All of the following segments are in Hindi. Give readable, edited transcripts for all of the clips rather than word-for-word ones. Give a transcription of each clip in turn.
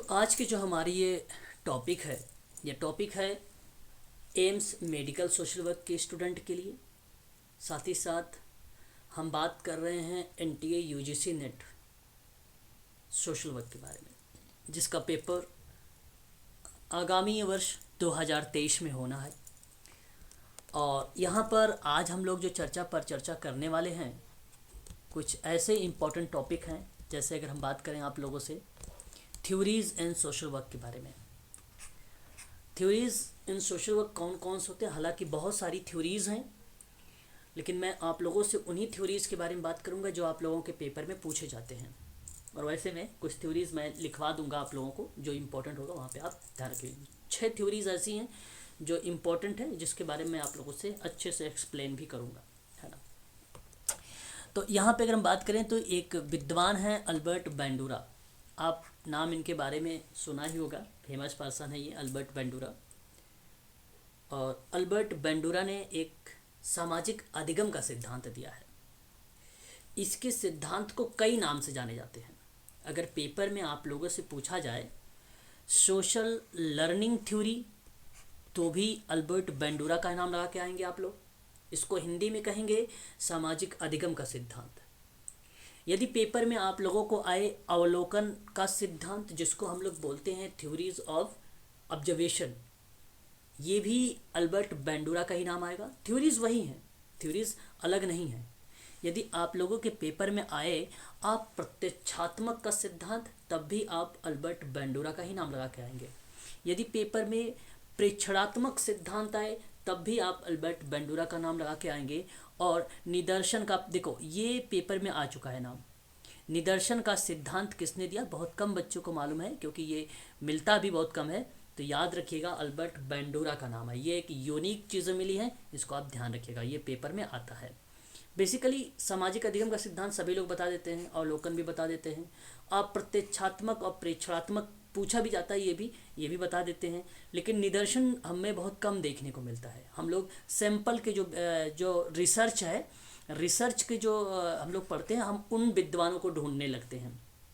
आज की जो हमारी ये टॉपिक है एम्स मेडिकल सोशल वर्क के स्टूडेंट के लिए। साथ ही साथ हम बात कर रहे हैं NTA UGC net social work के बारे में, जिसका पेपर आगामी वर्ष 2023 में होना है। और यहाँ पर आज हम लोग जो चर्चा करने वाले हैं, कुछ ऐसे इम्पोर्टेंट टॉपिक हैं, जैसे अगर हम बात करें आप लोगों से थ्योरीज़ इन सोशल वर्क के बारे में। थ्योरीज़ इन सोशल वर्क कौन कौन से होते हैं? हालांकि बहुत सारी थ्योरीज़ हैं, लेकिन मैं आप लोगों से उन्हीं थ्योरीज़ के बारे में बात करूंगा जो आप लोगों के पेपर में पूछे जाते हैं। और वैसे में कुछ थ्योरीज़ मैं लिखवा दूंगा आप लोगों को, जो इम्पोर्टेंट होगा वहाँ पे आप ध्यान रखिए। 6 थ्योरीज़ ऐसी हैं जो इम्पोर्टेंट है, जिसके बारे में आप लोगों से अच्छे से एक्सप्लेन भी करूँगा, है ना। तो यहाँ पे अगर हम बात करें तो एक विद्वान है अल्बर्ट बैंडुरा। आप नाम इनके बारे में सुना ही होगा, फेमस पर्सन है ये अल्बर्ट बैंडुरा। और अल्बर्ट बैंडुरा ने एक सामाजिक अधिगम का सिद्धांत दिया है। इसके सिद्धांत को कई नाम से जाने जाते हैं। अगर पेपर में आप लोगों से पूछा जाए सोशल लर्निंग थ्योरी, तो भी अल्बर्ट बैंडुरा का नाम लगा के आएंगे आप लोग। इसको हिंदी में कहेंगे सामाजिक अधिगम का सिद्धांत। यदि पेपर में आप लोगों को आए अवलोकन का सिद्धांत, जिसको हम लोग बोलते हैं थ्योरीज ऑफ ऑब्जर्वेशन, ये भी अल्बर्ट बैंडुरा का ही नाम आएगा। थ्योरीज वही हैं, थ्योरीज अलग नहीं हैं। यदि आप लोगों के पेपर में आए आप प्रत्यक्षात्मक का सिद्धांत, तब भी आप अल्बर्ट बैंडुरा का ही नाम लगा के आएंगे। यदि पेपर में प्रेक्षणात्मक सिद्धांत आए, तब भी आप अल्बर्ट बैंडुरा का नाम लगा के आएंगे। और निदर्शन का, देखो ये पेपर में आ चुका है नाम। निदर्शन का सिद्धांत किसने दिया? बहुत कम बच्चों को मालूम है, क्योंकि ये मिलता भी बहुत कम है। तो याद रखिएगा अल्बर्ट बैंडुरा का नाम है। ये एक यूनिक चीज़ें मिली हैं, इसको आप ध्यान रखिएगा, ये पेपर में आता है। बेसिकली सामाजिक अधिगम का सिद्धांत सभी लोग बता देते हैं, अवलोकन भी बता देते हैं। आप प्रत्यक्षात्मक और प्रेक्षणात्मक पूछा भी जाता है, ये भी बता देते हैं। लेकिन निदर्शन हमें बहुत कम देखने को मिलता है। हम लोग सैंपल के जो रिसर्च है, रिसर्च के जो हम लोग पढ़ते हैं, हम उन विद्वानों को ढूंढने लगते हैं,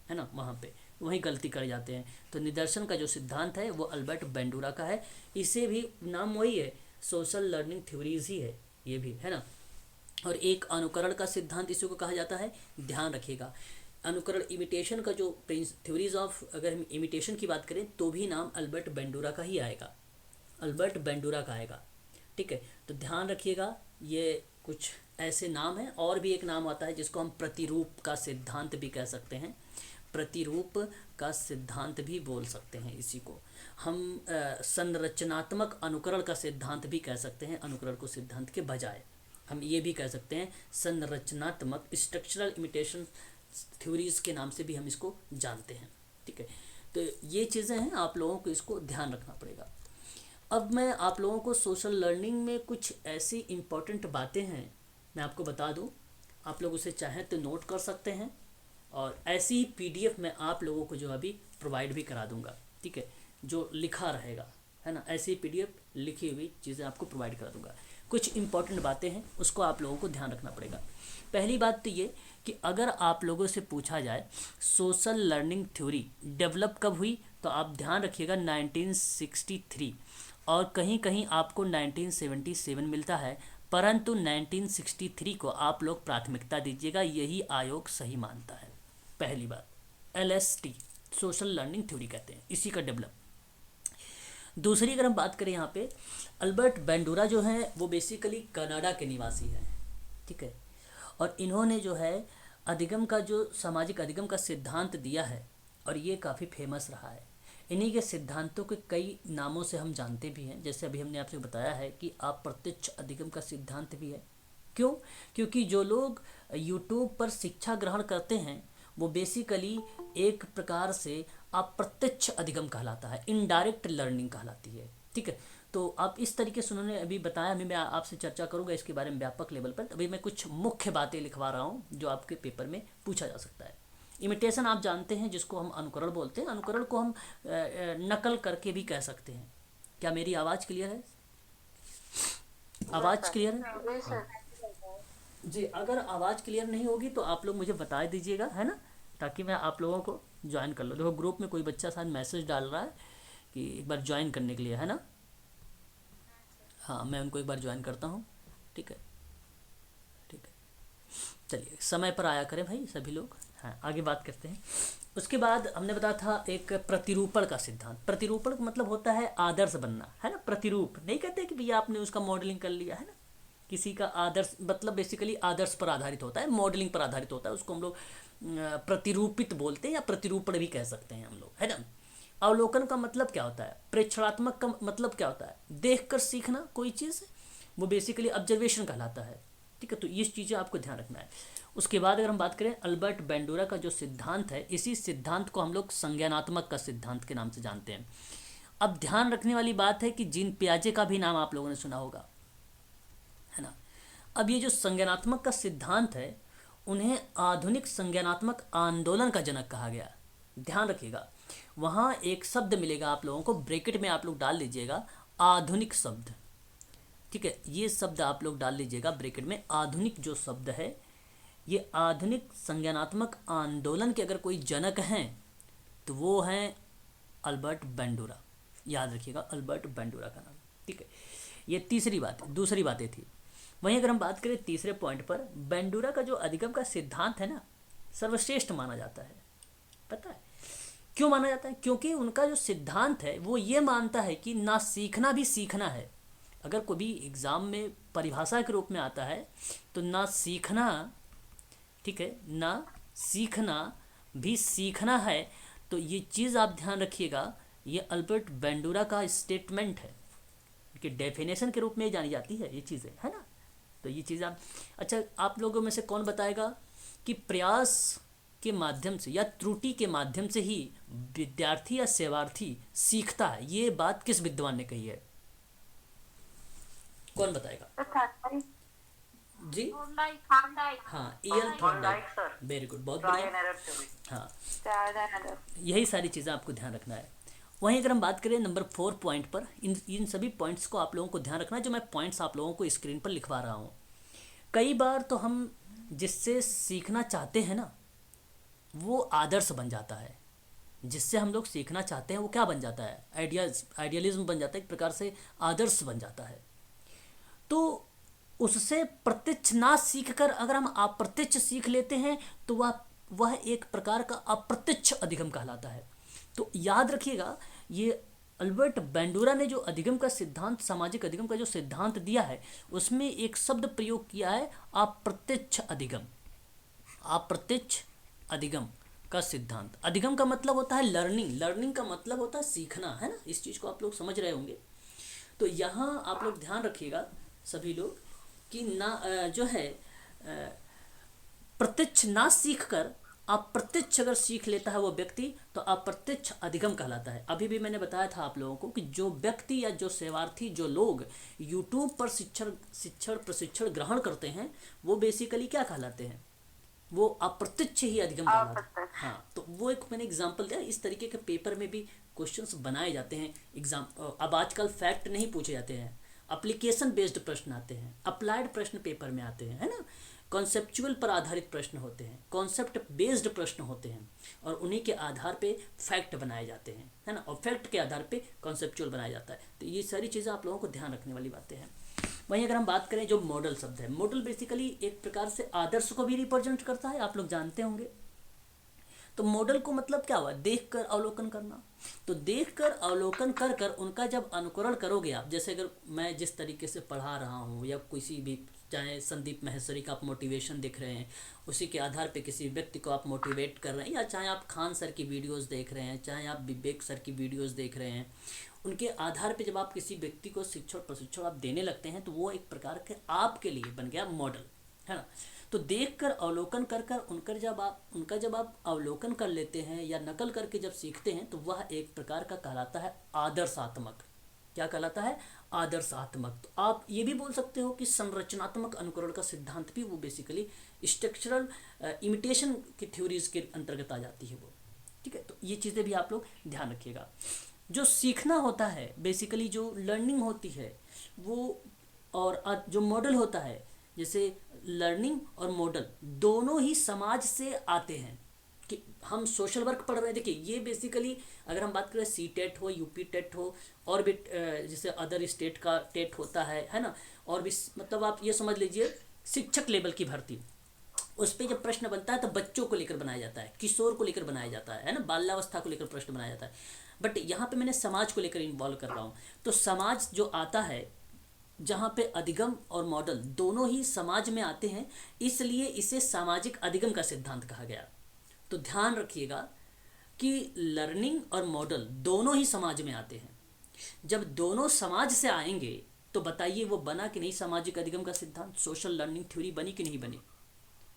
है ना, वहाँ पे वहीं गलती कर जाते हैं। तो निदर्शन का जो सिद्धांत है वो अल्बर्ट बैंडुरा का है। इसे भी नाम वही है, सोशल लर्निंग थ्योरीज ही है ये भी, है ना। और एक अनुकरण का सिद्धांत इसी को कहा जाता है, ध्यान रखिएगा। अनुकरण इमिटेशन का जो थ्योरीज ऑफ, अगर हम इमिटेशन की बात करें तो भी नाम अल्बर्ट बैंडुरा का ही आएगा, अल्बर्ट बैंडुरा का आएगा, ठीक है। तो ध्यान रखिएगा, ये कुछ ऐसे नाम हैं। और भी एक नाम आता है जिसको हम प्रतिरूप का सिद्धांत भी कह सकते हैं, प्रतिरूप का सिद्धांत भी बोल सकते हैं इसी को हम। संरचनात्मक अनुकरण का सिद्धांत भी कह सकते हैं, अनुकरण को सिद्धांत के बजाय हम ये भी कह सकते हैं संरचनात्मक, स्ट्रक्चरल इमिटेशन थ्योरीज के नाम से भी हम इसको जानते हैं, ठीक है। तो ये चीज़ें हैं, आप लोगों को इसको ध्यान रखना पड़ेगा। अब मैं आप लोगों को सोशल लर्निंग में कुछ ऐसी इम्पोर्टेंट बातें हैं, मैं आपको बता दूं। आप लोग उसे चाहें तो नोट कर सकते हैं, और ऐसी पीडीएफ मैं आप लोगों को जो अभी प्रोवाइड भी करा दूंगा, ठीक है, जो लिखा रहेगा, है ना। ऐसी पीडीएफ लिखी हुई चीज़ें आपको प्रोवाइड करा दूंगा। कुछ इंपॉर्टेंट बातें हैं, उसको आप लोगों को ध्यान रखना पड़ेगा। पहली बात तो ये कि अगर आप लोगों से पूछा जाए सोशल लर्निंग थ्योरी डेवलप कब हुई, तो आप ध्यान रखिएगा 1963, और कहीं कहीं आपको 1977 मिलता है, परंतु 1963 को आप लोग प्राथमिकता दीजिएगा, यही आयोग सही मानता है। पहली बात, LST सोशल लर्निंग थ्योरी कहते हैं इसी का डेवलप। दूसरी अगर हम बात करें यहाँ पे, अल्बर्ट बैंडुरा जो हैं वो बेसिकली कनाडा के निवासी हैं, ठीक है। और इन्होंने जो है अधिगम का, जो सामाजिक अधिगम का सिद्धांत दिया है, और ये काफ़ी फेमस रहा है। इन्हीं के सिद्धांतों के कई नामों से हम जानते भी हैं, जैसे अभी हमने आपसे बताया है कि अप्रत्यक्ष अधिगम का सिद्धांत भी है। क्यों? क्योंकि जो लोग यूट्यूब पर शिक्षा ग्रहण करते हैं वो बेसिकली एक प्रकार से अप्रत्यक्ष अधिगम कहलाता है, इनडायरेक्ट लर्निंग कहलाती है, ठीक है। तो आप इस तरीके से उन्होंने अभी बताया, अभी मैं आपसे चर्चा करूंगा इसके बारे में व्यापक लेवल पर। अभी मैं कुछ मुख्य बातें लिखवा रहा हूँ जो आपके पेपर में पूछा जा सकता है। इमिटेशन आप जानते हैं, जिसको हम अनुकरण बोलते हैं। अनुकरण को हम नकल करके भी कह सकते हैं। क्या मेरी आवाज़ क्लियर है? आवाज़ क्लियर है? हाँ जी, अगर आवाज़ क्लियर नहीं होगी तो आप लोग मुझे बता दीजिएगा, है ना, ताकि मैं आप लोगों को ज्वाइन कर लो। देखो ग्रुप में कोई बच्चा शायद मैसेज डाल रहा है कि एक बार ज्वाइन करने के लिए, है ना। हाँ, मैं उनको एक बार ज्वाइन करता हूँ। ठीक है, ठीक है, चलिए समय पर आया करें भाई सभी लोग। हाँ, आगे बात करते हैं। उसके बाद हमने बताया था एक प्रतिरूपण का सिद्धांत। प्रतिरूपण का मतलब होता है आदर्श बनना, है ना। प्रतिरूप नहीं कहते कि भैया आपने उसका मॉडलिंग कर लिया, है ना। किसी का आदर्श मतलब बेसिकली आदर्श पर आधारित होता है, मॉडलिंग पर आधारित होता है, उसको हम लोग प्रतिरूपित बोलते हैं या प्रतिरूपण भी कह सकते हैं हम लोग, है ना। अवलोकन का मतलब क्या होता है, प्रेक्षणात्मक का मतलब क्या होता है, देखकर सीखना कोई चीज़, वो बेसिकली ऑब्जर्वेशन कहलाता है। ठीक है, तो ये चीज़ें आपको ध्यान रखना है। उसके बाद अगर हम बात करें अल्बर्ट बेंडोरा का जो सिद्धांत है, इसी सिद्धांत को हम लोग संज्ञानात्मक का सिद्धांत के नाम से जानते हैं। अब ध्यान रखने वाली बात है कि जीन पियाजे का भी नाम आप लोगों ने सुना होगा, है ना। अब ये जो संज्ञानात्मक का सिद्धांत है, उन्हें आधुनिक संज्ञानात्मक आंदोलन का जनक कहा गया। ध्यान रखिएगा, वहाँ एक शब्द मिलेगा आप लोगों को, ब्रैकेट में आप लोग डाल लीजिएगा आधुनिक शब्द। ठीक है, ये शब्द आप लोग डाल लीजिएगा ब्रैकेट में, आधुनिक जो शब्द है, ये आधुनिक संज्ञानात्मक आंदोलन के अगर कोई जनक हैं तो वो हैं अल्बर्ट बेंडोरा। याद रखिएगा अल्बर्ट बेंडोरा का नाम। ठीक है, ये तीसरी बात, दूसरी बातें थी। वहीं अगर हम बात करें तीसरे पॉइंट पर, बेंडोरा का जो अधिगम का सिद्धांत है ना, सर्वश्रेष्ठ माना जाता है। पता है क्यों माना जाता है? क्योंकि उनका जो सिद्धांत है वो ये मानता है कि ना सीखना भी सीखना है। अगर कोई भी एग्ज़ाम में परिभाषा के रूप में आता है तो ना सीखना, ठीक है, ना सीखना भी सीखना है। तो ये चीज़ आप ध्यान रखिएगा, ये अल्बर्ट बेंडोरा का स्टेटमेंट है कि डेफिनेशन के रूप में जानी जाती है ये चीज़ें, है ना। तो ये चीज़ आप, अच्छा आप लोगों में से कौन बताएगा कि प्रयास के माध्यम से या त्रुटि के माध्यम से ही विद्यार्थी या सेवार्थी सीखता है? ये बात किस विद्वान ने कही है? कौन बताएगा जी? हाँ, ईएल थॉर्नडाइक। वेरी गुड, बहुत बढ़िया। हाँ, यही सारी चीज़ें आपको ध्यान रखना है। वहीं अगर हम बात करें नंबर 4 पॉइंट पर, इन सभी पॉइंट्स को आप लोगों को ध्यान रखना है, जो मैं पॉइंट्स आप लोगों को स्क्रीन पर लिखवा रहा हूँ। कई बार तो हम जिससे सीखना चाहते हैं ना, वो आदर्श बन जाता है। जिससे हम लोग सीखना चाहते हैं वो क्या बन जाता है, आइडियलिज्म बन जाता है, एक प्रकार से आदर्श बन जाता है। तो उससे प्रत्यक्ष ना सीख कर अगर हम अप्रत्यक्ष सीख लेते हैं तो वह एक प्रकार का अप्रत्यक्ष अधिगम कहलाता है। तो याद रखिएगा, ये अल्बर्ट बेंडोरा ने जो अधिगम का सिद्धांत, सामाजिक अधिगम का जो सिद्धांत दिया है, उसमें एक शब्द प्रयोग किया है, अप्रत्यक्ष अधिगम। अप्रत्यक्ष अधिगम का सिद्धांत। अधिगम का मतलब होता है लर्निंग, लर्निंग का मतलब होता है सीखना, है ना। इस चीज़ को आप लोग समझ रहे होंगे। तो यहाँ आप लोग ध्यान रखिएगा सभी लोग कि ना जो है प्रत्यक्ष ना सीख कर अप्रत्यक्ष अगर सीख लेता है वो व्यक्ति, तो अप्रत्यक्ष अधिगम कहलाता है। अभी भी मैंने बताया था आप लोगों को कि जो व्यक्ति या जो सेवार्थी, जो लोग यूट्यूब पर शिक्षण प्रशिक्षण ग्रहण करते हैं, वो बेसिकली क्या कहलाते हैं, वो अप्रत्यक्ष ही अधिगम कहलाता है। हाँ, तो वो एक मैंने एग्जाम्पल दिया। इस तरीके के पेपर में भी क्वेश्चंस बनाए जाते हैं। अब आजकल फैक्ट नहीं पूछे जाते हैं, एप्लीकेशन बेस्ड प्रश्न आते हैं, अप्लाइड प्रश्न पेपर में आते हैं, है ना। कॉन्सेप्चुअल पर आधारित प्रश्न होते हैं, कॉन्सेप्ट बेस्ड प्रश्न होते हैं, और उन्हीं के आधार पे फैक्ट बनाए जाते हैं, है ना। और फैक्ट के आधार पे कॉन्सेप्चुअल बनाया जाता है। तो ये सारी चीज़ें आप लोगों को ध्यान रखने वाली बातें हैं। वहीं अगर हम बात करें जो मॉडल शब्द है, मॉडल बेसिकली एक प्रकार से आदर्श को भी रिप्रेजेंट करता है, आप लोग जानते होंगे। तो मॉडल को मतलब क्या हुआ, देखकर अवलोकन करना। तो देखकर अवलोकन कर कर उनका जब अनुकरण करोगे आप, जैसे अगर मैं जिस तरीके से पढ़ा रहा हूँ, या किसी भी, चाहे संदीप महेश्वरी का आप मोटिवेशन देख रहे हैं, उसी के आधार पे किसी व्यक्ति को आप मोटिवेट कर रहे हैं, या चाहे आप खान सर की वीडियोस देख रहे हैं, चाहे आप विवेक सर की वीडियोस देख रहे हैं, उनके आधार पे जब आप किसी व्यक्ति को शिक्षण प्रशिक्षण आप देने लगते हैं, तो वो एक प्रकार के आपके लिए बन गया मॉडल, है ना। तो देखकर अवलोकन कर कर उनका जब आप अवलोकन कर लेते हैं या नकल करके जब सीखते हैं, तो वह एक प्रकार का कहलाता है आदर्शात्मक। क्या कहलाता है, आदर्शात्मक। तो आप ये भी बोल सकते हो कि संरचनात्मक अनुकरण का सिद्धांत भी वो बेसिकली स्ट्रक्चरल इमिटेशन की थ्योरीज के अंतर्गत आ जाती है वो। ठीक है, तो ये चीज़ें भी आप लोग ध्यान रखिएगा। जो सीखना होता है बेसिकली, जो लर्निंग होती है वो, और जो मॉडल होता है, जैसे लर्निंग और मॉडल दोनों ही समाज से आते हैं। कि हम सोशल वर्क पढ़ रहे हैं। देखिए ये बेसिकली अगर हम बात करें सी टेट हो, यूपी टेट हो, और भी जैसे अदर स्टेट का टेट होता है ना, और भी मतलब आप ये समझ लीजिए शिक्षक लेवल की भर्ती, उस पर जब प्रश्न बनता है तो बच्चों को लेकर बनाया जाता है, किशोर को लेकर बनाया जाता है ना, बाल्यावस्था को लेकर प्रश्न बनाया जाता है। बट यहाँ पे मैंने समाज को लेकर इन्वॉल्व कर रहा हूँ। तो समाज जो आता है, जहाँ पे अधिगम और मॉडल दोनों ही समाज में आते हैं, इसलिए इसे सामाजिक अधिगम का सिद्धांत कहा गया। तो ध्यान रखिएगा कि लर्निंग और मॉडल दोनों ही समाज में आते हैं। जब दोनों समाज से आएंगे तो बताइए वो बना कि नहीं सामाजिक अधिगम का सिद्धांत, सोशल लर्निंग थ्योरी बनी कि नहीं बनी।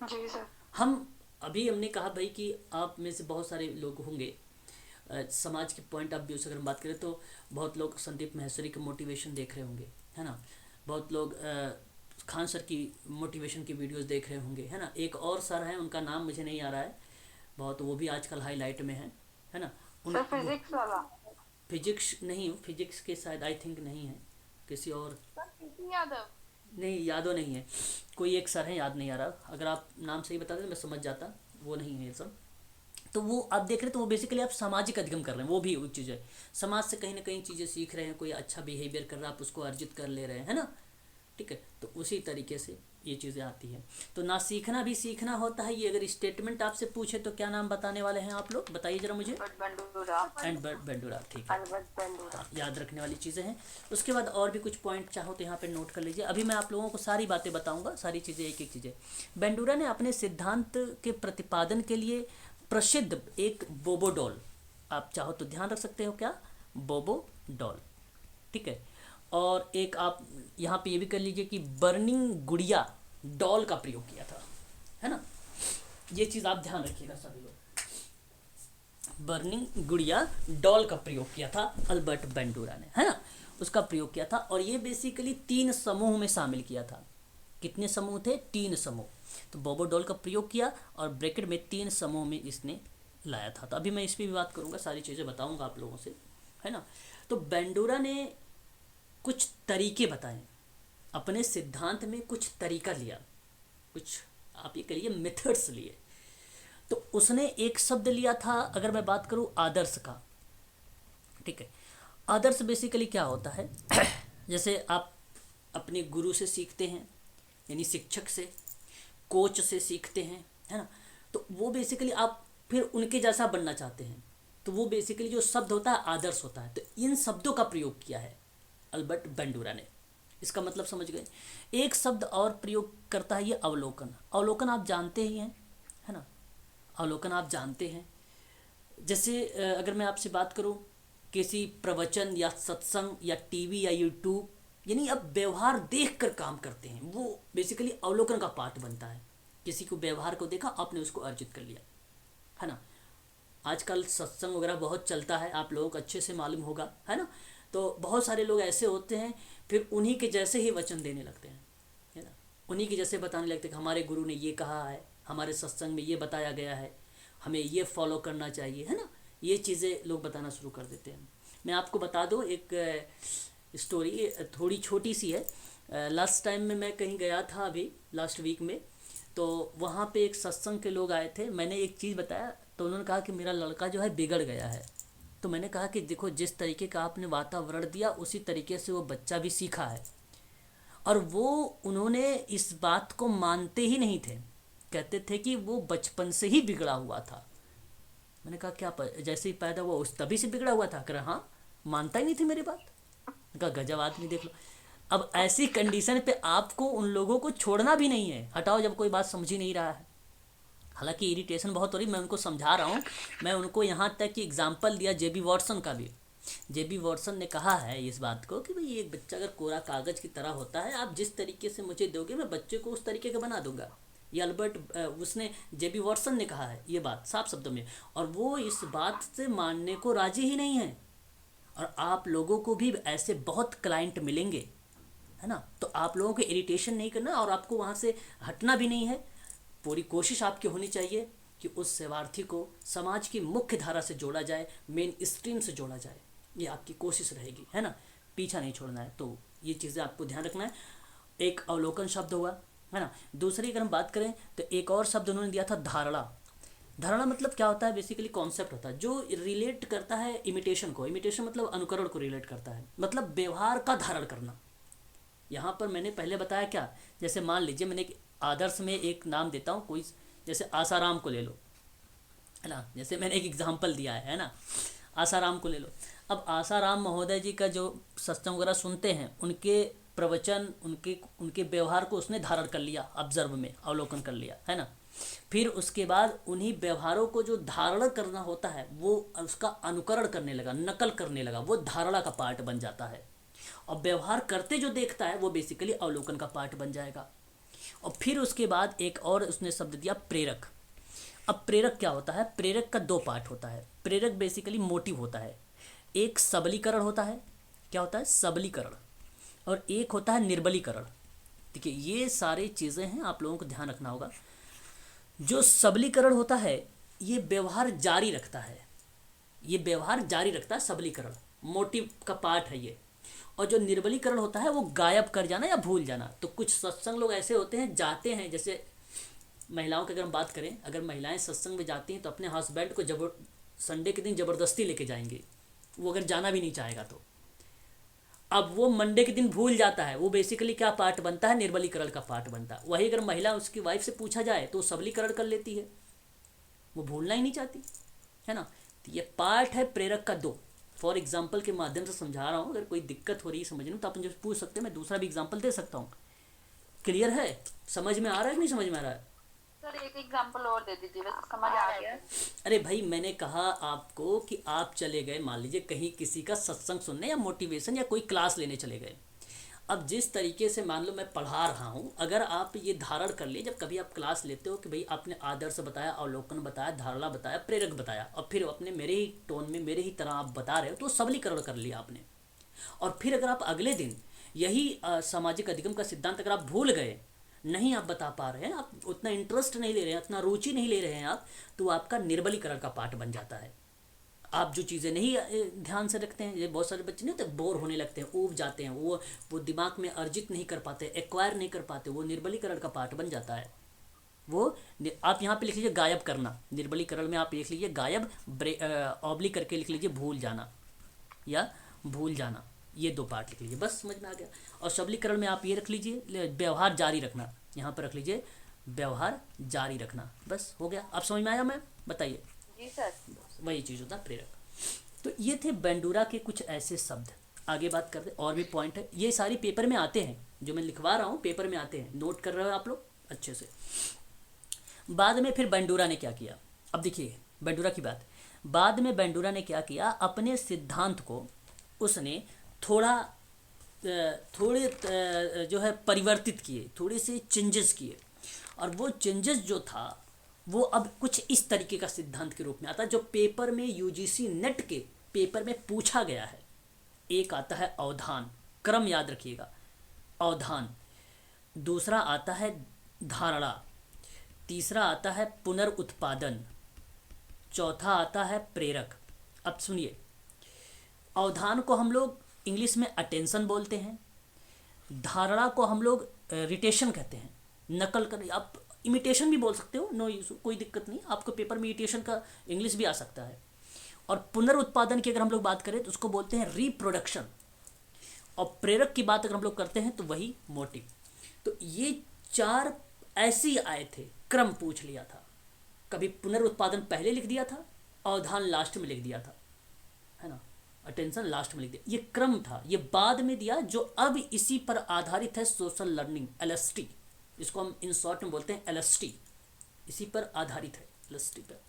जी सर। हम अभी हमने कहा भाई कि आप में से बहुत सारे लोग होंगे समाज के पॉइंट ऑफ व्यू से अगर हम बात करें तो बहुत लोग संदीप महेश्वरी के मोटिवेशन देख रहे होंगे, है ना। बहुत लोग खान सर की मोटिवेशन की वीडियोस देख रहे होंगे, है ना। एक और सर हैं, उनका नाम मुझे नहीं आ रहा है बहुत, वो भी आजकल हाईलाइट में है ना। सर फिजिक्स वाला। फिजिक्स नहीं, फिजिक्स के शायद आई थिंक नहीं है, किसी और। Sir PP Yadav. नहीं, यादव नहीं है, कोई एक सर है, याद नहीं आ रहा। अगर आप नाम सही बता दें तो मैं समझ जाता, वो नहीं है सर। तो वो आप देख रहे हैं, तो वो बेसिकली आप सामाजिक अधिगम कर रहे हैं, वो भी एक चीज़ है। समाज से कहीं ना कहीं चीज़ें सीख रहे हैं, कोई अच्छा बिहेवियर कर रहा है, आप उसको अर्जित कर ले रहे हैं, है ना। ठीक है, तो उसी तरीके से ये चीज़ें आती हैं। तो ना सीखना भी सीखना होता है। ये अगर स्टेटमेंट आपसे पूछे तो क्या नाम बताने वाले हैं आप लोग, बताइए जरा मुझे। Albert Bandura. एल्बर्ट बेंडूरा, ठीक है। Albert Bandura. हाँ, याद रखने वाली चीज़ें हैं। उसके बाद और भी कुछ पॉइंट चाहो तो यहाँ पे नोट कर लीजिए। अभी मैं आप लोगों को सारी बातें बताऊंगा, सारी चीज़ें एक एक चीज़ें। बेंडूरा ने अपने सिद्धांत के प्रतिपादन के लिए प्रसिद्ध एक बोबो डॉल, आप चाहो तो ध्यान रख सकते हो क्या, बोबो डॉल, ठीक है। और एक आप यहाँ पे ये भी कर लीजिए कि बर्निंग गुड़िया डॉल का प्रयोग किया था, है ना। ये चीज़ आप ध्यान रखिएगा सभी लोग। बर्निंग गुड़िया डॉल का प्रयोग किया था अल्बर्ट बेंडूरा ने, है ना, उसका प्रयोग किया था। और ये बेसिकली 3 समूह में शामिल किया था। कितने समूह थे, 3 समूह। तो बोबो डॉल का प्रयोग किया और ब्रैकेट में 3 समूह में इसने लाया था। तो अभी मैं इस पर भी बात करूंगा, सारी चीज़ें बताऊंगा आप लोगों से, है ना। तो बेंडूरा ने कुछ तरीके बताए, अपने सिद्धांत में कुछ तरीका लिया, कुछ आप ये कहिए मेथड्स लिए। तो उसने एक शब्द लिया था, अगर मैं बात करूं आदर्श का, ठीक है। आदर्श बेसिकली क्या होता है जैसे आप अपने गुरु से सीखते हैं, यानी शिक्षक से, कोच से सीखते हैं, है ना। तो वो बेसिकली आप फिर उनके जैसा बनना चाहते हैं, तो वो बेसिकली जो शब्द होता है आदर्श होता है। तो इन शब्दों का प्रयोग किया है अल्बर्ट बेंडूरा ने। इसका मतलब समझ गए। एक शब्द और प्रयोग करता है ये अवलोकन। अवलोकन आप जानते ही हैं, है ना। अवलोकन आप जानते हैं, जैसे अगर मैं आपसे बात करूं किसी प्रवचन या सत्संग या टीवी या यूट्यूब, यानी अब व्यवहार देख कर काम करते हैं, वो बेसिकली अवलोकन का पार्ट बनता है। किसी को व्यवहार को देखा, आपने उसको अर्जित कर लिया, है ना। आजकल सत्संग वगैरह बहुत चलता है, आप लोगों को अच्छे से मालूम होगा, है ना। तो बहुत सारे लोग ऐसे होते हैं, फिर उन्हीं के जैसे ही वचन देने लगते हैं, है ना। उन्हीं के जैसे बताने लगते हैं कि हमारे गुरु ने ये कहा है, हमारे सत्संग में ये बताया गया है, हमें ये फॉलो करना चाहिए, है ना। ये चीज़ें लोग बताना शुरू कर देते हैं। मैं आपको बता दूँ एक स्टोरी, थोड़ी छोटी सी है। लास्ट टाइम में मैं कहीं गया था, अभी लास्ट वीक में, तो वहाँ पे एक सत्संग के लोग आए थे। मैंने एक चीज़ बताया तो उन्होंने कहा कि मेरा लड़का जो है बिगड़ गया है। तो मैंने कहा कि देखो, जिस तरीके का आपने वातावरण दिया उसी तरीके से वो बच्चा भी सीखा है। और वो उन्होंने इस बात को मानते ही नहीं थे, कहते थे कि वो बचपन से ही बिगड़ा हुआ था। मैंने कहा क्या जैसे ही पैदा हुआ उस तभी से बिगड़ा हुआ था। कह रहा हाँ, मानता ही नहीं थे मेरी बात। मैंने कहा गजब आदमी, देख लो। अब ऐसी कंडीशन पे आपको उन लोगों को छोड़ना भी नहीं है, हटाओ जब कोई बात समझ ही नहीं रहा है। हालांकि इरिटेशन बहुत हो रही, मैं उनको समझा रहा हूँ। मैं उनको यहाँ तक कि एग्जाम्पल दिया जेबी वॉटसन का भी। जेबी वॉटसन ने कहा है इस बात को कि भाई एक बच्चा अगर कोरा कागज़ की तरह होता है, आप जिस तरीके से मुझे दोगे मैं बच्चे को उस तरीके का बना दूंगा। ये अल्बर्ट उसने जेबी वॉटसन ने कहा है ये बात साफ शब्दों में, और वो इस बात से मानने को राजी ही नहीं है। और आप लोगों को भी ऐसे बहुत क्लाइंट मिलेंगे, है ना। तो आप लोगों को इरिटेशन नहीं करना और आपको वहाँ से हटना भी नहीं है। पूरी कोशिश आपकी होनी चाहिए कि उस सेवार्थी को समाज की मुख्य धारा से जोड़ा जाए, मेन स्ट्रीम से जोड़ा जाए। ये आपकी कोशिश रहेगी, है ना, पीछा नहीं छोड़ना है। तो ये चीज़ें आपको ध्यान रखना है। एक अवलोकन शब्द हुआ, है ना। दूसरी अगर हम बात करें तो एक और शब्द उन्होंने दिया था धारणा। धारणा मतलब क्या होता है, बेसिकली कॉन्सेप्ट होता है जो रिलेट करता है इमिटेशन को। इमिटेशन मतलब अनुकरण को रिलेट करता है, मतलब व्यवहार का धारण करना। यहाँ पर मैंने पहले बताया क्या, जैसे मान लीजिए मैंने एक आदर्श में एक नाम देता हूँ कोई, जैसे आसाराम को ले लो, है ना, जैसे मैंने एक एग्जाम्पल दिया है ना, आसाराम को ले लो। अब आसाराम महोदय जी का जो सत्संग वगैरह सुनते हैं, उनके प्रवचन, उनके उनके व्यवहार को उसने धारण कर लिया, ऑब्जर्व में अवलोकन कर लिया, है ना। फिर उसके बाद उन्हीं व्यवहारों को जो धारण करना होता है वो उसका अनुकरण करने लगा, नकल करने लगा, वो धारणा का पार्ट बन जाता है। और व्यवहार करते जो देखता है वो बेसिकली अवलोकन का पार्ट बन जाएगा। और फिर उसके बाद एक और उसने शब्द दिया, प्रेरक। अब प्रेरक क्या होता है, प्रेरक का दो पार्ट होता है। प्रेरक बेसिकली मोटिव होता है, एक सबलीकरण होता है, क्या होता है, सबलीकरण, और एक होता है निर्बलीकरण। देखिए ये सारी चीज़ें हैं, आप लोगों को ध्यान रखना होगा। जो सबलीकरण होता है ये व्यवहार जारी रखता है, ये व्यवहार जारी रखता है, सबलीकरण मोटिव का पार्ट है ये। और जो निर्बलीकरण होता है वो गायब कर जाना या भूल जाना। तो कुछ सत्संग लोग ऐसे होते हैं, जाते हैं, जैसे महिलाओं की अगर हम बात करें, अगर महिलाएं सत्संग में जाती हैं तो अपने हस्बैंड को संडे के दिन ज़बरदस्ती लेके जाएंगे, वो अगर जाना भी नहीं चाहेगा तो। अब वो मंडे के दिन भूल जाता है, वो बेसिकली क्या पार्ट बनता है, निर्बलीकरण का पार्ट बनता है। वही अगर महिला उसकी वाइफ से पूछा जाए तो वो सबलीकरण कर लेती है, वो भूलना ही नहीं चाहती, है ना। तो ये पार्ट है प्रेरक का दो। फॉर एग्जाम्पल के माध्यम से समझा रहा हूँ, अगर कोई दिक्कत हो रही है समझने में तो आप मुझे पूछ सकते हैं, मैं दूसरा भी एग्जाम्पल दे सकता हूँ। क्लियर है, समझ में आ रहा है कि नहीं समझ में आ रहा है? सर एक एग्जांपल और दे दीजिए, वैसे समझ आ गया। अरे भाई मैंने कहा आपको कि आप चले गए मान लीजिए कहीं किसी का सत्संग सुनने या मोटिवेशन या कोई क्लास लेने चले गए। अब जिस तरीके से मान लो मैं पढ़ा रहा हूँ, अगर आप ये धारण कर लिए, जब कभी आप क्लास लेते हो कि भाई आपने आदर्श बताया, अवलोकन बताया, धारणा बताया, प्रेरक बताया, और फिर अपने मेरे ही टोन में मेरे ही तरह आप बता रहे हो, तो सबलीकरण कर लिया आपने। और फिर अगर आप अगले दिन यही सामाजिक अधिगम का सिद्धांत अगर आप भूल गए, नहीं आप बता पा रहे हैं, आप उतना इंटरेस्ट नहीं ले रहे हैं, उतना रुचि नहीं ले रहे हैं आप, तो आपका निर्बलीकरण का पार्ट बन जाता है। आप जो चीज़ें नहीं ध्यान से रखते हैं, ये बहुत सारे बच्चे नहीं होते, बोर होने लगते हैं, ऊब जाते हैं, वो दिमाग में अर्जित नहीं कर पाते, एक्वायर नहीं कर पाते, वो निर्बलीकरण का पार्ट बन जाता है। वो आप यहाँ पे लिख लीजिए गायब करना, निर्बलीकरण में आप लिख लीजिए गायब, ऑब्लिक करके लिख लीजिए भूल जाना या भूल जाना, ये दो पार्ट लिख लीजिए, बस समझ में आ गया। और सबलीकरण में आप ये रख लीजिए व्यवहार जारी रखना, यहाँ पर रख लीजिए व्यवहार जारी रखना, बस हो गया। आप समझ में आया, मैं बताइए। जी सर। वही चीज़ होता है प्रेरक। तो ये थे बेंडूरा के कुछ ऐसे शब्द। आगे बात करते, और भी पॉइंट है, ये सारी पेपर में आते हैं, जो मैं लिखवा रहा हूँ पेपर में आते हैं, नोट कर रहे हो आप लोग अच्छे से। बाद में फिर बेंडूरा ने क्या किया, अब देखिए बेंडूरा की बात। बाद में बेंडूरा ने क्या किया, अपने सिद्धांत को उसने थोड़े जो है परिवर्तित किए, थोड़े से चेंजेस किए। और वो चेंजेस जो था वो अब कुछ इस तरीके का सिद्धांत के रूप में आता है, जो पेपर में यूजीसी नेट के पेपर में पूछा गया है। एक आता है अवधान, क्रम याद रखिएगा, अवधान। दूसरा आता है धारणा, तीसरा आता है पुनर्उत्पादन, चौथा आता है प्रेरक। अब सुनिए, अवधान को हम लोग इंग्लिश में अटेंशन बोलते हैं, धारणा को हम लोग रिटेशन कहते हैं, नकल कर, आप इमिटेशन भी बोल सकते हो, नो इशू, कोई दिक्कत नहीं, आपको पेपर में इमिटेशन का इंग्लिश भी आ सकता है। और पुनर्उत्पादन की अगर हम लोग बात करें तो उसको बोलते हैं रिप्रोडक्शन। और प्रेरक की बात अगर हम लोग करते हैं तो वही मोटिव। तो ये चार ऐसे ही आए थे, क्रम पूछ लिया था, कभी पुनर्उत्पादन पहले लिख दिया था, अवधान लास्ट में लिख दिया था, है ना, अटेंशन लास्ट में लिख दिया, ये क्रम था, ये बाद में दिया, जो अब इसी पर आधारित है सोशल लर्निंग, एलएसटी, इसको हम इन शॉर्ट में बोलते हैं एलएसटी, इसी पर आधारित है, एलएसटी पर।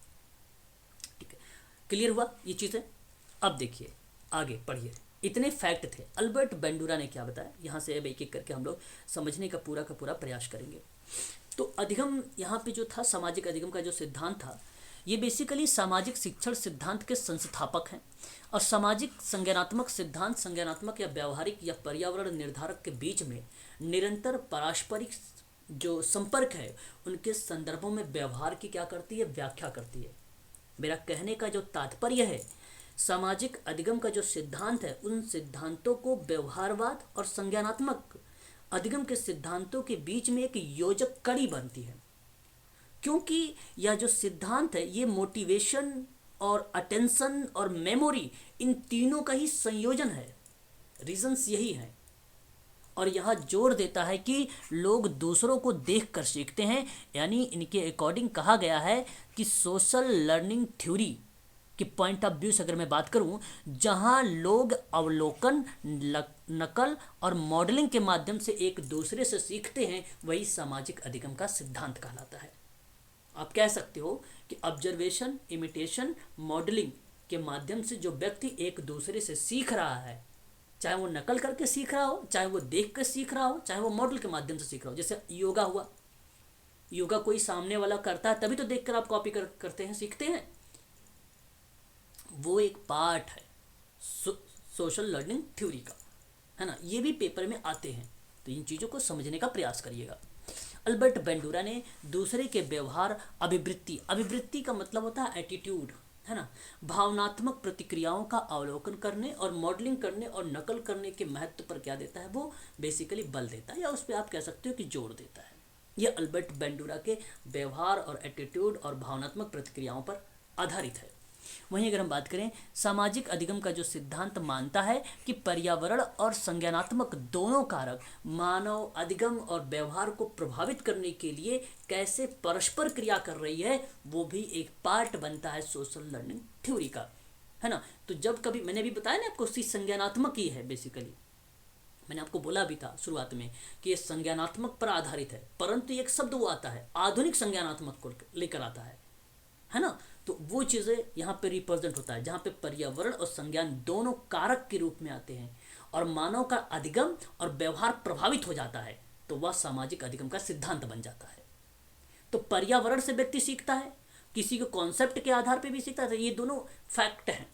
ठीक है, क्लियर हुआ ये चीज़ें। अब देखिए आगे पढ़िए, इतने फैक्ट थे। अल्बर्ट बेंडूरा ने क्या बताया, यहाँ से अब एक एक करके हम लोग समझने का पूरा प्रयास करेंगे। तो अधिगम यहाँ पे जो था, सामाजिक अधिगम का जो सिद्धांत था, ये बेसिकली सामाजिक शिक्षण सिद्धांत के संस्थापक हैं। और सामाजिक संज्ञानात्मक सिद्धांत संज्ञानात्मक या व्यवहारिक या पर्यावरण निर्धारक के बीच में निरंतर पारस्परिक जो संपर्क है, उनके संदर्भों में व्यवहार की क्या करती है, व्याख्या करती है। मेरा कहने का जो तात्पर्य है, सामाजिक अधिगम का जो सिद्धांत है, उन सिद्धांतों को व्यवहारवाद और संज्ञानात्मक अधिगम के सिद्धांतों के बीच में एक योजक कड़ी बनती है। क्योंकि यह जो सिद्धांत है ये मोटिवेशन और अटेंशन और मेमोरी इन तीनों का ही संयोजन है। रीजंस यही है। और यह जोर देता है कि लोग दूसरों को देखकर सीखते हैं। यानी इनके अकॉर्डिंग कहा गया है कि सोशल लर्निंग थ्योरी के पॉइंट ऑफ व्यू से अगर मैं बात करूं, जहां लोग अवलोकन, नकल और मॉडलिंग के माध्यम से एक दूसरे से सीखते हैं, वही सामाजिक अधिगम का सिद्धांत कहलाता है। आप कह सकते हो कि ऑब्जर्वेशन, इमिटेशन, मॉडलिंग के माध्यम से जो व्यक्ति एक दूसरे से सीख रहा है, चाहे वो नकल करके सीख रहा हो, चाहे वो देख कर सीख रहा हो, चाहे वो मॉडल के माध्यम से सीख रहा हो। जैसे योगा हुआ, योगा कोई सामने वाला करता है तभी तो देखकर आप कॉपी करते हैं, सीखते हैं। वो एक पार्ट है सोशल लर्निंग थ्योरी का, है ना। ये भी पेपर में आते हैं, तो इन चीज़ों को समझने का प्रयास करिएगा। अल्बर्ट बेंडूरा ने दूसरे के व्यवहार, अभिवृत्ति, अभिवृत्ति का मतलब होता है एटीट्यूड, है ना, भावनात्मक प्रतिक्रियाओं का अवलोकन करने और मॉडलिंग करने और नकल करने के महत्व पर क्या देता है, वो बेसिकली बल देता है, या उस पर आप कह सकते हो कि जोर देता है। यह अल्बर्ट बेंडूरा के व्यवहार और एटीट्यूड और भावनात्मक प्रतिक्रियाओं पर आधारित है। वहीं अगर हम बात करें, सामाजिक अधिगम का जो सिद्धांत मानता है कि पर्यावरण और संज्ञानात्मक दोनों कारक मानव अधिगम और व्यवहार को प्रभावित करने के लिए कैसे परस्पर क्रिया कर रही है, वो भी एक पार्ट बनता है सोशल लर्निंग थ्योरी का, है ना। तो जब कभी मैंने भी बताया ना आपको, संज्ञानात्मक ही है बेसिकली, मैंने आपको बोला भी था शुरुआत में कि ये संज्ञानात्मक पर आधारित है, परंतु एक शब्द वो आता है आधुनिक संज्ञानात्मक को लेकर आता है ना। तो वो चीज़ें यहाँ पे रिप्रेजेंट होता है, जहाँ पे पर्यावरण और संज्ञान दोनों कारक के रूप में आते हैं और मानव का अधिगम और व्यवहार प्रभावित हो जाता है, तो वह सामाजिक अधिगम का सिद्धांत बन जाता है। तो पर्यावरण से व्यक्ति सीखता है, किसी के कॉन्सेप्ट के आधार पे भी सीखता है, तो ये दोनों फैक्ट हैं,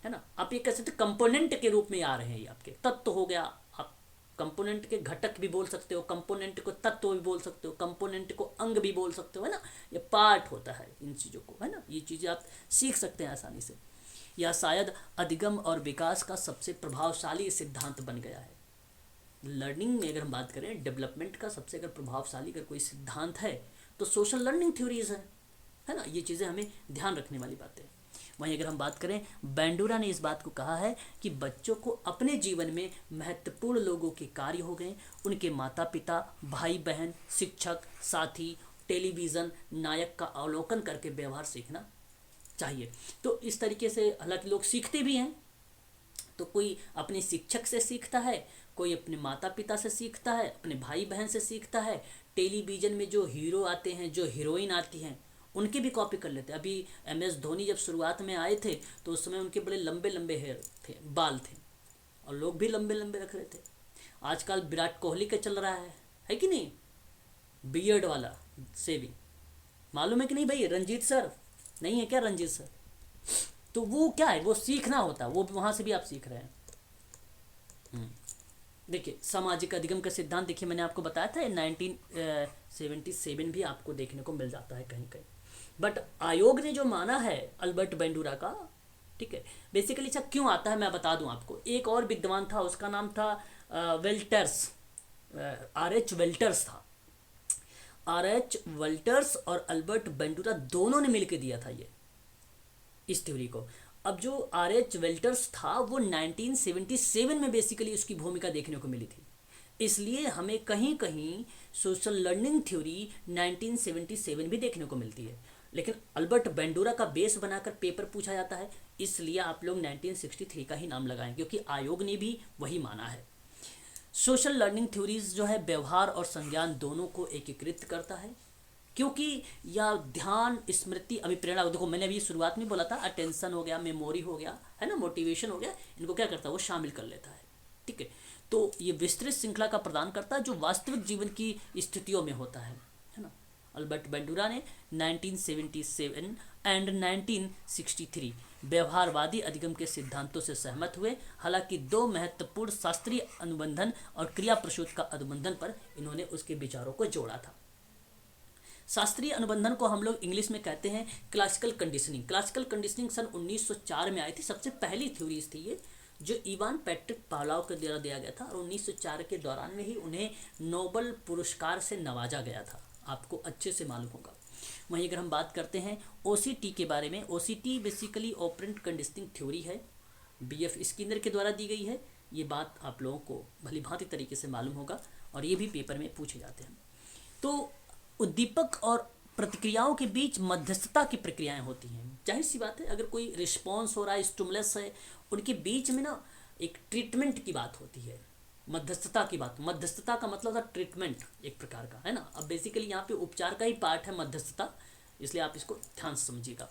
है ना। आप ये कह सकते कंपोनेंट के रूप में आ रहे हैं, ये आपके तत्व हो गया। आप कंपोनेंट के घटक भी बोल सकते हो, कंपोनेंट को तत्व भी बोल सकते हो, कंपोनेंट को अंग भी बोल सकते हो, है ना। ये पार्ट होता है इन चीज़ों को, है ना। ये चीज़ें आप सीख सकते हैं आसानी से। या शायद अधिगम और विकास का सबसे प्रभावशाली सिद्धांत बन गया है। लर्निंग में अगर हम बात करें, डेवलपमेंट का सबसे अगर प्रभावशाली अगर कोई सिद्धांत है तो सोशल लर्निंग थ्योरीज है ना। ये चीज़ें हमें ध्यान रखने वाली बातें हैं। वहीं अगर हम बात करें, बेंडूरा ने इस बात को कहा है कि बच्चों को अपने जीवन में महत्वपूर्ण लोगों के कार्य हो गए, उनके माता पिता, भाई बहन, शिक्षक, साथी, टेलीविज़न, नायक का अवलोकन करके व्यवहार सीखना चाहिए। तो इस तरीके से हालांकि लोग सीखते भी हैं, तो कोई अपने शिक्षक से सीखता है, कोई अपने माता पिता से सीखता है, अपने भाई बहन से सीखता है, टेलीविज़न में जो हीरो आते हैं, जो हीरोइन आती हैं, उनकी भी कॉपी कर लेते हैं। अभी MS धोनी जब शुरुआत में आए थे तो उस समय उनके बड़े लंबे लंबे हेयर थे, बाल थे, और लोग भी लंबे लंबे रख रहे थे। आजकल विराट कोहली का चल रहा है कि नहीं, बियर्ड वाला सेविंग, मालूम है कि नहीं भाई, रंजीत सर नहीं है क्या, रंजीत सर, तो वो क्या है, वो सीखना होता है, वो वहाँ से भी आप सीख रहे हैं। देखिए सामाजिक अधिगम का सिद्धांत, देखिए मैंने आपको बताया था 1977 भी आपको देखने को मिल जाता है कहीं कहीं। बट आयोग ने जो माना है अल्बर्ट बेंडूरा का, ठीक है, बेसिकली अच्छा क्यों आता है मैं बता दूं आपको। एक और विद्वान था, उसका नाम था वेल्टर्स, RH वेल्टर्स था। RH वेल्टर्स और अल्बर्ट बेंडूरा दोनों ने मिलकर दिया था ये इस थ्योरी को। अब जो RH वेल्टर्स था वो 1977 में बेसिकली उसकी भूमिका देखने को मिली थी, इसलिए हमें कहीं कहीं सोशल लर्निंग थ्योरी 1977 भी देखने को मिलती है। लेकिन अल्बर्ट बेंडूरा का बेस बनाकर पेपर पूछा जाता है, इसलिए आप लोग 1963 का ही नाम लगाएं, क्योंकि आयोग ने भी वही माना है। सोशल लर्निंग थ्योरीज जो है व्यवहार और संज्ञान दोनों को एकीकृत करता है, क्योंकि यह ध्यान, स्मृति, अभिप्रेरणा, देखो मैंने अभी शुरुआत में बोला था अटेंशन हो गया, मेमोरी हो गया, है ना, मोटिवेशन हो गया, इनको क्या करता है वो शामिल कर लेता है, ठीक है। तो ये विस्तृत श्रृंखला का प्रदान करता है जो वास्तविक जीवन की स्थितियों में होता है ना। अल्बर्ट बेंडूरा ने 1977 एंड 1963 व्यवहारवादी अधिगम के सिद्धांतों से सहमत हुए। हालांकि दो महत्वपूर्ण शास्त्रीय अनुबंधन और क्रिया प्रसूत का अनुबंधन पर इन्होंने उसके विचारों को जोड़ा था। शास्त्रीय अनुबंधन को हम लोग इंग्लिश में कहते हैं क्लासिकल कंडीशनिंग। क्लासिकल कंडीशनिंग सन 1904 में आई थी, सबसे पहली थ्योरीज थी ये, जो इवान पैट्रिक पावलोव के द्वारा दिया गया था, और 1904 के दौरान में ही उन्हें नोबेल पुरस्कार से नवाजा गया था, आपको अच्छे से मालूम होगा। वहीं अगर हम बात करते हैं OCT के बारे में, OCT basically operant conditioning theory है, BF स्किनर के द्वारा दी गई है। ये बात आप लोगों को भली भांति तरीके से मालूम होगा और ये भी पेपर में पूछे जाते हैं। तो उद्दीपक और प्रतिक्रियाओं के बीच मध्यस्थता की प्रक्रियाएं होती हैं। जाहिर सी बात है, अगर कोई रिस्पॉन्स हो रहा है, स्टिमुलस है, उनके बीच में ना एक ट्रीटमेंट की बात होती है, मध्यस्थता की बात। मध्यस्थता का मतलब था ट्रीटमेंट एक प्रकार का, है ना। अब बेसिकली यहाँ पे उपचार का ही पार्ट है मध्यस्थता, इसलिए आप इसको ध्यान से समझिएगा।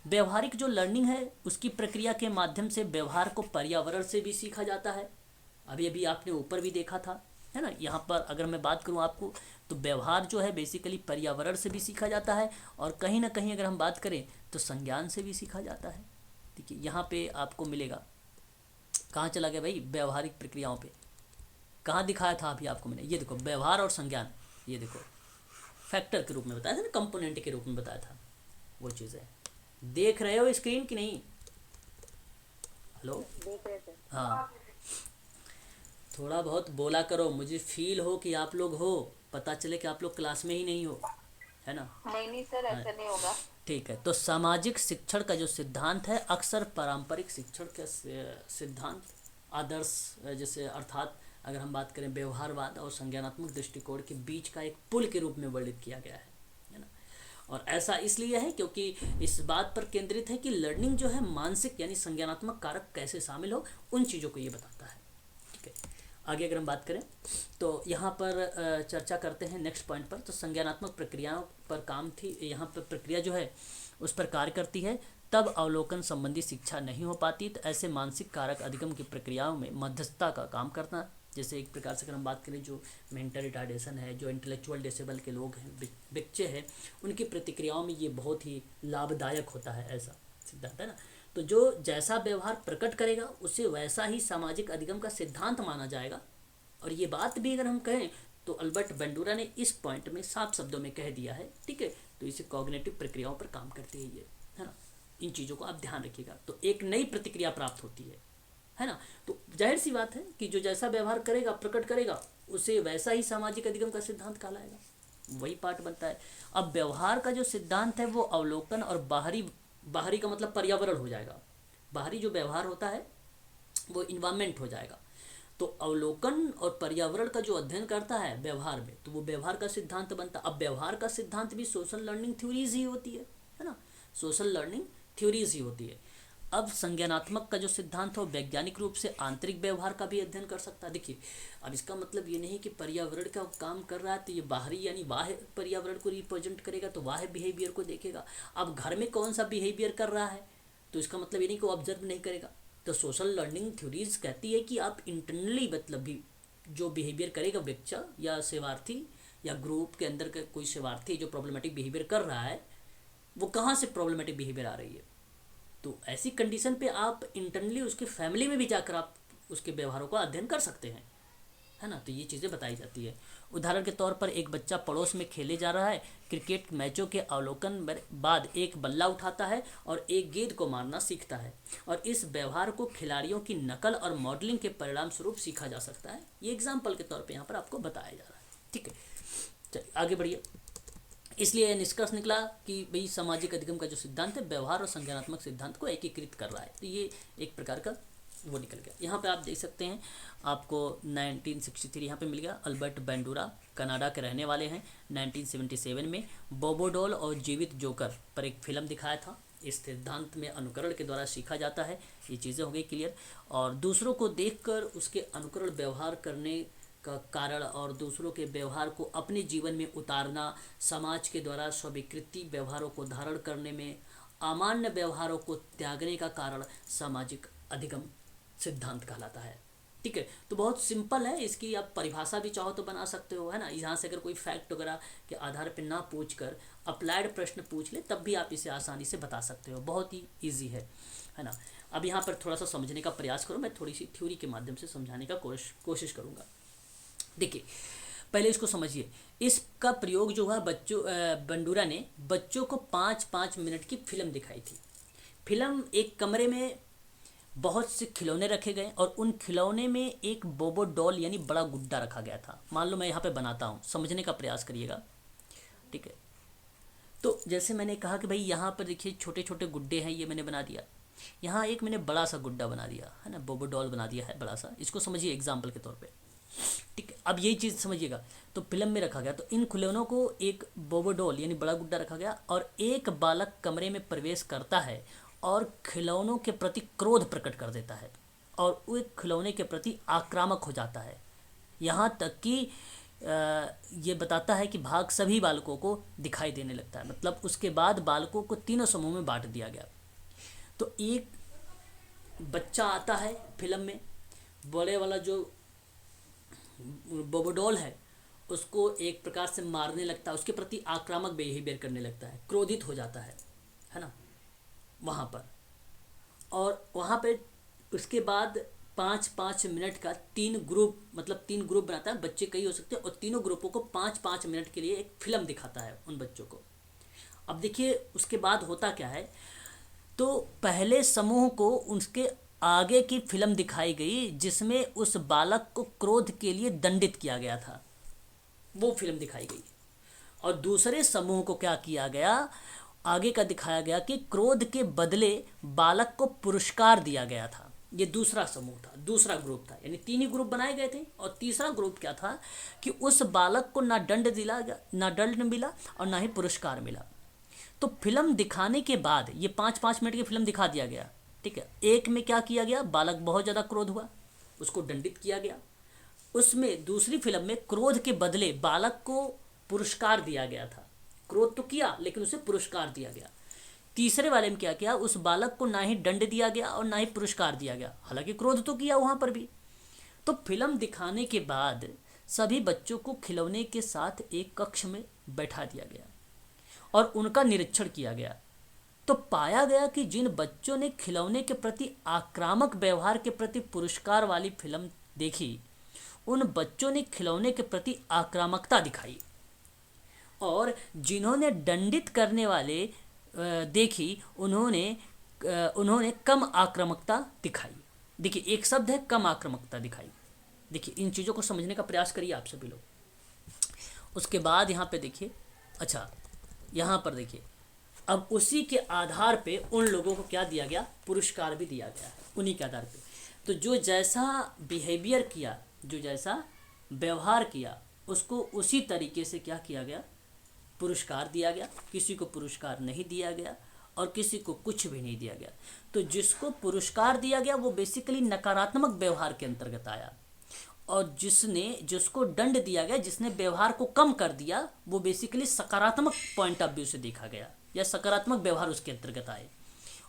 व्यवहारिक जो लर्निंग है उसकी प्रक्रिया के माध्यम से व्यवहार को पर्यावरण से भी सीखा जाता है। अभी अभी आपने ऊपर भी देखा था, है ना। यहाँ पर अगर मैं बात करूँ आपको, तो व्यवहार जो है बेसिकली पर्यावरण से भी सीखा जाता है और कहीं ना कहीं अगर हम बात करें तो संज्ञान से भी सीखा जाता है। देखिए यहाँ पे आपको मिलेगा, कहाँ चला गया भाई, व्यवहारिक प्रक्रियाओं पे कहाँ दिखाया था अभी आपको मैंने, ये देखो व्यवहार और संज्ञान, ये देखो फैक्टर के रूप में बताया था ना, कंपोनेंट के रूप में बताया था, वो चीज़ है। देख रहे हो स्क्रीन की नहीं? हेलो, हाँ, थोड़ा बहुत बोला करो, मुझे फील हो कि आप लोग हो, पता चले कि आप लोग क्लास में ही नहीं हो, है ना। नहीं सर, ऐसा नहीं होगा। ठीक है, तो सामाजिक शिक्षण का जो सिद्धांत है अक्सर पारंपरिक शिक्षण का सिद्धांत, आदर्श, जैसे अर्थात अगर हम बात करें व्यवहारवाद और संज्ञानात्मक दृष्टिकोण के बीच का एक पुल के रूप में वर्णित किया गया है ना। और ऐसा इसलिए है क्योंकि इस बात पर केंद्रित है कि लर्निंग जो है मानसिक यानी संज्ञानात्मक कारक कैसे शामिल हो, उन चीज़ों को ये बताता है। ठीक है, आगे अगर हम बात करें तो यहाँ पर चर्चा करते हैं नेक्स्ट पॉइंट पर। तो संज्ञानात्मक प्रक्रियाओं पर काम थी, यहाँ पर प्रक्रिया जो है उस पर कार्य करती है, तब अवलोकन संबंधी शिक्षा नहीं हो पाती। तो ऐसे मानसिक कारक अधिगम की प्रक्रियाओं में मध्यस्थता का काम करना, जैसे एक प्रकार से अगर हम बात करें जो मेंटल रिटार्डेशन है, जो इंटेलेक्चुअल डिसेबल के लोग हैं, बच्चे हैं, उनकी प्रतिक्रियाओं में ये बहुत ही लाभदायक होता है, ऐसा सिद्धांत है ना। तो जो जैसा व्यवहार प्रकट करेगा उसे वैसा ही सामाजिक अधिगम का सिद्धांत माना जाएगा। और ये बात भी अगर हम कहें तो अल्बर्ट बेंडूरा ने इस पॉइंट में साफ शब्दों में कह दिया है। ठीक है, तो इसे कॉग्निटिव प्रक्रियाओं पर काम करती है ये, है ना। इन चीज़ों को आप ध्यान रखिएगा। तो एक नई प्रतिक्रिया प्राप्त होती है ना। तो जाहिर सी बात है कि जो जैसा व्यवहार करेगा, प्रकट करेगा, उसे वैसा ही सामाजिक अधिगम का सिद्धांत कहलाएगा, वही पार्ट बनता है। अब व्यवहार का जो सिद्धांत है वो अवलोकन और बाहरी का मतलब पर्यावरण हो जाएगा। बाहरी जो व्यवहार होता है वो इन्वायरमेंट हो जाएगा। तो अवलोकन और पर्यावरण का जो अध्ययन करता है व्यवहार में, तो वो व्यवहार का सिद्धांत बनता। अब व्यवहार का सिद्धांत भी सोशल लर्निंग थ्योरीज ही होती है ना, सोशल लर्निंग थ्योरीज ही होती है। अब संज्ञानात्मक का जो सिद्धांत हो वैज्ञानिक रूप से आंतरिक व्यवहार का भी अध्ययन कर सकता है। देखिए, अब इसका मतलब ये नहीं कि पर्यावरण का काम कर रहा है तो ये बाहरी यानी बाह्य पर्यावरण को रिप्रेजेंट करेगा, तो बाह्य बिहेवियर को देखेगा। अब घर में कौन सा बिहेवियर कर रहा है तो इसका मतलब ये नहीं कि वो ऑब्जर्व नहीं करेगा। तो सोशल लर्निंग थ्योरीज कहती है कि आप इंटरनली मतलब भी जो बिहेवियर करेगा बच्चा या सेवार्थी या ग्रुप के अंदर का कोई सेवार्थी जो प्रॉब्लमेटिक बिहेवियर कर रहा है, वो कहाँ से प्रॉब्लमेटिक बिहेवियर आ रही है। तो ऐसी कंडीशन पे आप इंटरनली उसके फैमिली में भी जाकर आप उसके व्यवहारों का अध्ययन कर सकते हैं, है ना। तो ये चीज़ें बताई जाती है। उदाहरण के तौर पर एक बच्चा पड़ोस में खेले जा रहा है, क्रिकेट मैचों के अवलोकन बाद एक बल्ला उठाता है और एक गेंद को मारना सीखता है, और इस व्यवहार को खिलाड़ियों की नकल और मॉडलिंग के परिणाम स्वरूप सीखा जा सकता है। ये एग्जाम्पल के तौर पर यहाँ पर आपको बताया जा रहा है। ठीक है, चलिए आगे बढ़िए। इसलिए निष्कर्ष निकला कि भाई सामाजिक अधिगम का जो सिद्धांत है व्यवहार और संज्ञानात्मक सिद्धांत को एकीकृत कर रहा है। तो ये एक प्रकार का वो निकल गया। यहाँ पे आप देख सकते हैं, आपको 1963 यहाँ पे मिल गया। अल्बर्ट बेंडूरा कनाडा के रहने वाले हैं। 1977 में बोबोडोल और जीवित जोकर पर एक फिल्म दिखाया था। इस सिद्धांत में अनुकरण के द्वारा सीखा जाता है। ये चीज़ें हो गई क्लियर। और दूसरों को देखकर उसके अनुकरण व्यवहार करने का कारण और दूसरों के व्यवहार को अपने जीवन में उतारना, समाज के द्वारा स्वीकृति व्यवहारों को धारण करने में अमान्य व्यवहारों को त्यागने का कारण सामाजिक अधिगम सिद्धांत कहलाता है। ठीक है, तो बहुत सिंपल है। इसकी आप परिभाषा भी चाहो तो बना सकते हो, है ना। यहाँ से अगर कोई फैक्ट वगैरह के आधार पर ना पूछ कर अप्लाइड प्रश्न पूछ ले तब भी आप इसे आसानी से बता सकते हो। बहुत ही ईजी है ना। अब यहाँ पर थोड़ा सा समझने का प्रयास करो। मैं थोड़ी सी थ्योरी के माध्यम से समझाने का कोशिश करूँगा। देखिए, पहले इसको समझिए। इसका प्रयोग जो हुआ बेंडूरा ने बच्चों को 5-5 मिनट की फिल्म दिखाई थी। फिल्म एक कमरे में बहुत से खिलौने रखे गए और उन खिलौने में एक बोबो डॉल यानी बड़ा गुड्डा रखा गया था। मान लो मैं यहाँ पे बनाता हूँ, समझने का प्रयास करिएगा। ठीक है, तो जैसे मैंने कहा कि भाई यहाँ पर देखिए छोटे छोटे गुड्डे हैं, ये मैंने बना दिया। यहाँ एक मैंने बड़ा सा गुड्डा बना दिया है ना, बोबो डॉल बना दिया है बड़ा सा, इसको समझिए एग्जाम्पल के तौर पे। ठीक है, अब यही चीज़ समझिएगा। तो फिल्म में रखा गया, तो इन खिलौनों को एक बोबो डॉल यानी बड़ा गुड्डा रखा गया, और एक बालक कमरे में प्रवेश करता है और खिलौनों के प्रति क्रोध प्रकट कर देता है और वो एक खिलौने के प्रति आक्रामक हो जाता है। यहाँ तक कि ये बताता है कि भाग सभी बालकों को दिखाई देने लगता है। मतलब उसके बाद बालकों को तीनों समूह में बांट दिया गया। तो एक बच्चा आता है फिल्म में, बड़े वाला जो बोबोडॉल है उसको एक प्रकार से मारने लगता है, उसके प्रति आक्रामक बिहेवियर करने लगता है, क्रोधित हो जाता है ना वहाँ पर। और वहाँ पे उसके बाद 5-5 मिनट का 3 ग्रुप, मतलब 3 ग्रुप बनाता है, बच्चे कई हो सकते हैं, और तीनों ग्रुपों को 5-5 मिनट के लिए एक फिल्म दिखाता है उन बच्चों को। अब देखिए उसके बाद होता क्या है, तो पहले समूह को उसके आगे की फिल्म दिखाई गई जिसमें उस बालक को क्रोध के लिए दंडित किया गया था, वो फिल्म दिखाई गई। और दूसरे समूह को क्या किया गया, आगे का दिखाया गया कि क्रोध के बदले बालक को पुरस्कार दिया गया था। ये दूसरा समूह था, दूसरा ग्रुप था, यानी 3 ही ग्रुप बनाए गए थे। और तीसरा ग्रुप क्या था कि उस बालक को ना दंड दिला गया, ना दंड मिला और ना ही पुरस्कार मिला। तो फिल्म दिखाने के बाद ये 5-5 मिनट की फिल्म दिखा दिया गया। ठीक है, एक में क्या किया गया, बालक बहुत ज़्यादा क्रोध हुआ, उसको दंडित किया गया। उसमें दूसरी फिल्म में क्रोध के बदले बालक को पुरस्कार दिया गया था। क्रोध तो किया लेकिन उसे पुरस्कार दिया गया। तीसरे वाले में क्या किया, उस बालक को ना ही दंड दिया गया और ना ही पुरस्कार दिया गया, हालांकि क्रोध तो किया वहाँ पर भी। तो फिल्म दिखाने के बाद सभी बच्चों को खिलौने के साथ एक कक्ष में बैठा दिया गया और उनका निरीक्षण किया गया। तो पाया गया कि जिन बच्चों ने खिलौने के प्रति आक्रामक व्यवहार के प्रति पुरस्कार वाली फिल्म देखी, उन बच्चों ने खिलौने के प्रति आक्रामकता दिखाई, और जिन्होंने दंडित करने वाले देखी उन्होंने कम आक्रामकता दिखाई। देखिए एक शब्द है कम आक्रामकता दिखाई। देखिए इन चीज़ों को समझने का प्रयास करिए आप सभी लोग। उसके बाद यहाँ पे देखिए, अच्छा यहाँ पर देखिए, अब उसी के आधार पे उन लोगों को क्या दिया गया, पुरस्कार भी दिया गया उन्हीं के आधार पे। तो जो जैसा बिहेवियर किया, जो जैसा व्यवहार किया, उसको उसी तरीके से क्या किया गया, पुरस्कार दिया गया। किसी को पुरस्कार नहीं दिया गया और किसी को कुछ भी नहीं दिया गया। तो जिसको पुरस्कार दिया गया वो बेसिकली नकारात्मक व्यवहार के अंतर्गत आया, और जिसको दंड दिया गया, जिसने व्यवहार को कम कर दिया, वो बेसिकली सकारात्मक पॉइंट ऑफ व्यू से देखा गया या सकारात्मक व्यवहार उसके अंतर्गत आए।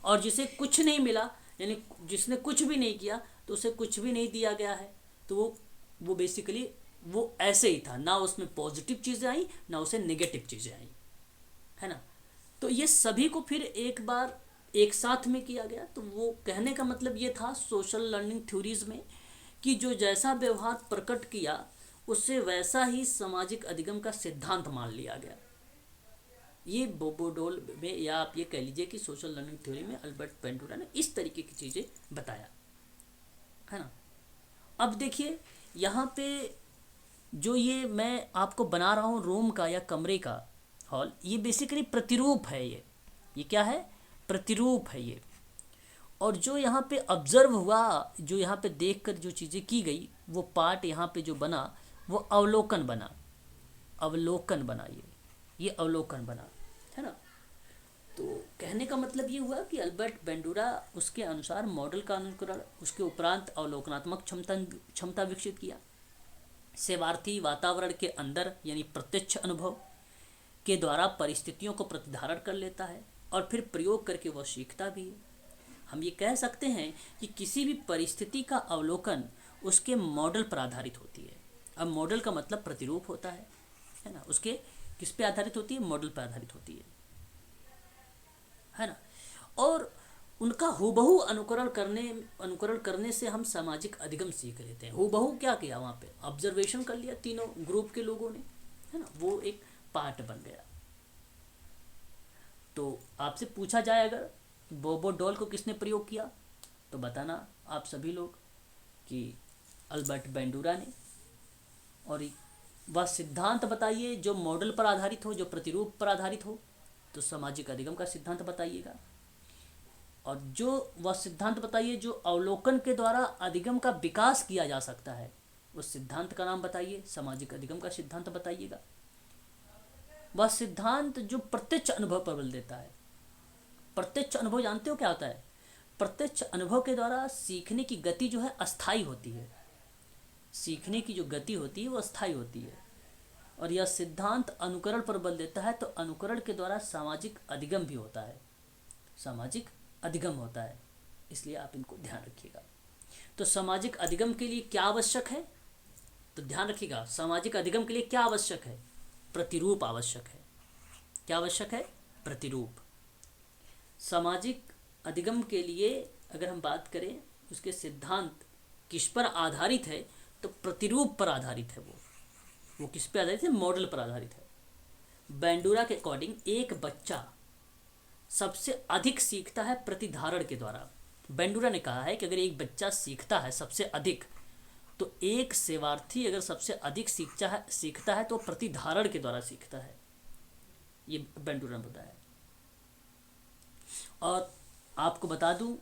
और जिसे कुछ नहीं मिला, यानी जिसने कुछ भी नहीं किया, तो उसे कुछ भी नहीं दिया गया है। तो वो बेसिकली वो ऐसे ही था, ना उसमें पॉजिटिव चीज़ें आई ना उसे नेगेटिव चीज़ें आई, है ना। तो ये सभी को फिर एक बार एक साथ में किया गया। तो वो कहने का मतलब ये था सोशल लर्निंग थ्योरीज में कि जो जैसा व्यवहार प्रकट किया उससे वैसा ही सामाजिक अधिगम का सिद्धांत मान लिया गया। ये बोबोडॉल में, या आप ये कह लीजिए कि सोशल लर्निंग थ्योरी में अल्बर्ट बेंडूरा ने इस तरीके की चीज़ें बताया, है ना। अब देखिए यहाँ पे जो ये मैं आपको बना रहा हूँ रूम का या कमरे का हॉल, ये बेसिकली प्रतिरूप है। ये क्या है, प्रतिरूप है ये। और जो यहाँ पे ऑब्जर्व हुआ, जो यहाँ पे देखकर जो चीज़ें की गई, वो पार्ट यहाँ पे जो बना वो अवलोकन बना, अवलोकन बना, ये अवलोकन बना, है ना। तो कहने का मतलब ये हुआ कि अल्बर्ट बेंडूरा उसके अनुसार मॉडल का अनुकरण, उसके उपरांत अवलोकनात्मक क्षमता विकसित किया। सेवार्थी वातावरण के अंदर यानी प्रत्यक्ष अनुभव के द्वारा परिस्थितियों को प्रतिधारण कर लेता है और फिर प्रयोग करके वह सीखता भी है। हम ये कह सकते हैं कि किसी भी परिस्थिति का अवलोकन उसके मॉडल पर आधारित होती है। अब मॉडल का मतलब प्रतिरूप होता है ना। उसके किस पे आधारित होती है, मॉडल पर आधारित होती है ना। और उनका हूबहू अनुकरण करने से हम सामाजिक अधिगम सीख लेते हैं। हूबहू क्या किया, वहाँ पे ऑब्जर्वेशन कर लिया तीनों ग्रुप के लोगों ने, है ना, वो एक पार्ट बन गया। तो आपसे पूछा जाए अगर बोबो डॉल को किसने प्रयोग किया, तो बताना आप सभी लोग कि अल्बर्ट बेंडूरा ने। और वह सिद्धांत बताइए जो मॉडल पर आधारित हो, जो प्रतिरूप पर आधारित हो, तो सामाजिक अधिगम का सिद्धांत बताइएगा। और जो वह सिद्धांत बताइए जो अवलोकन के द्वारा अधिगम का विकास किया जा सकता है, उस सिद्धांत का नाम बताइए, सामाजिक अधिगम का सिद्धांत बताइएगा। वह सिद्धांत जो प्रत्यक्ष अनुभव पर बल देता है। प्रत्यक्ष अनुभव जानते हो क्या होता है? प्रत्यक्ष अनुभव के द्वारा सीखने की गति जो है अस्थायी होती है। सीखने की जो गति होती है वो अस्थायी होती है। और यह सिद्धांत अनुकरण पर बल देता है, तो अनुकरण के द्वारा सामाजिक अधिगम भी होता है। सामाजिक अधिगम होता है, इसलिए आप इनको ध्यान रखिएगा। तो सामाजिक अधिगम के लिए क्या आवश्यक है? तो ध्यान रखिएगा, सामाजिक अधिगम के लिए क्या आवश्यक है? प्रतिरूप आवश्यक है। क्या आवश्यक है? प्रतिरूप। सामाजिक अधिगम के लिए अगर हम बात करें, उसके सिद्धांत किस पर आधारित है? तो प्रतिरूप पर आधारित है। वो किस पर आधारित है? मॉडल पर आधारित है। बैंडूरा के अकॉर्डिंग एक बच्चा सबसे अधिक सीखता है प्रतिधारण के द्वारा। बैंडूरा ने कहा है कि अगर एक बच्चा सीखता है सबसे अधिक, तो एक सेवार्थी अगर सबसे अधिक सीखता है तो प्रतिधारण के द्वारा सीखता है। ये बैंडूरा ने बताया। और आपको बता दूं,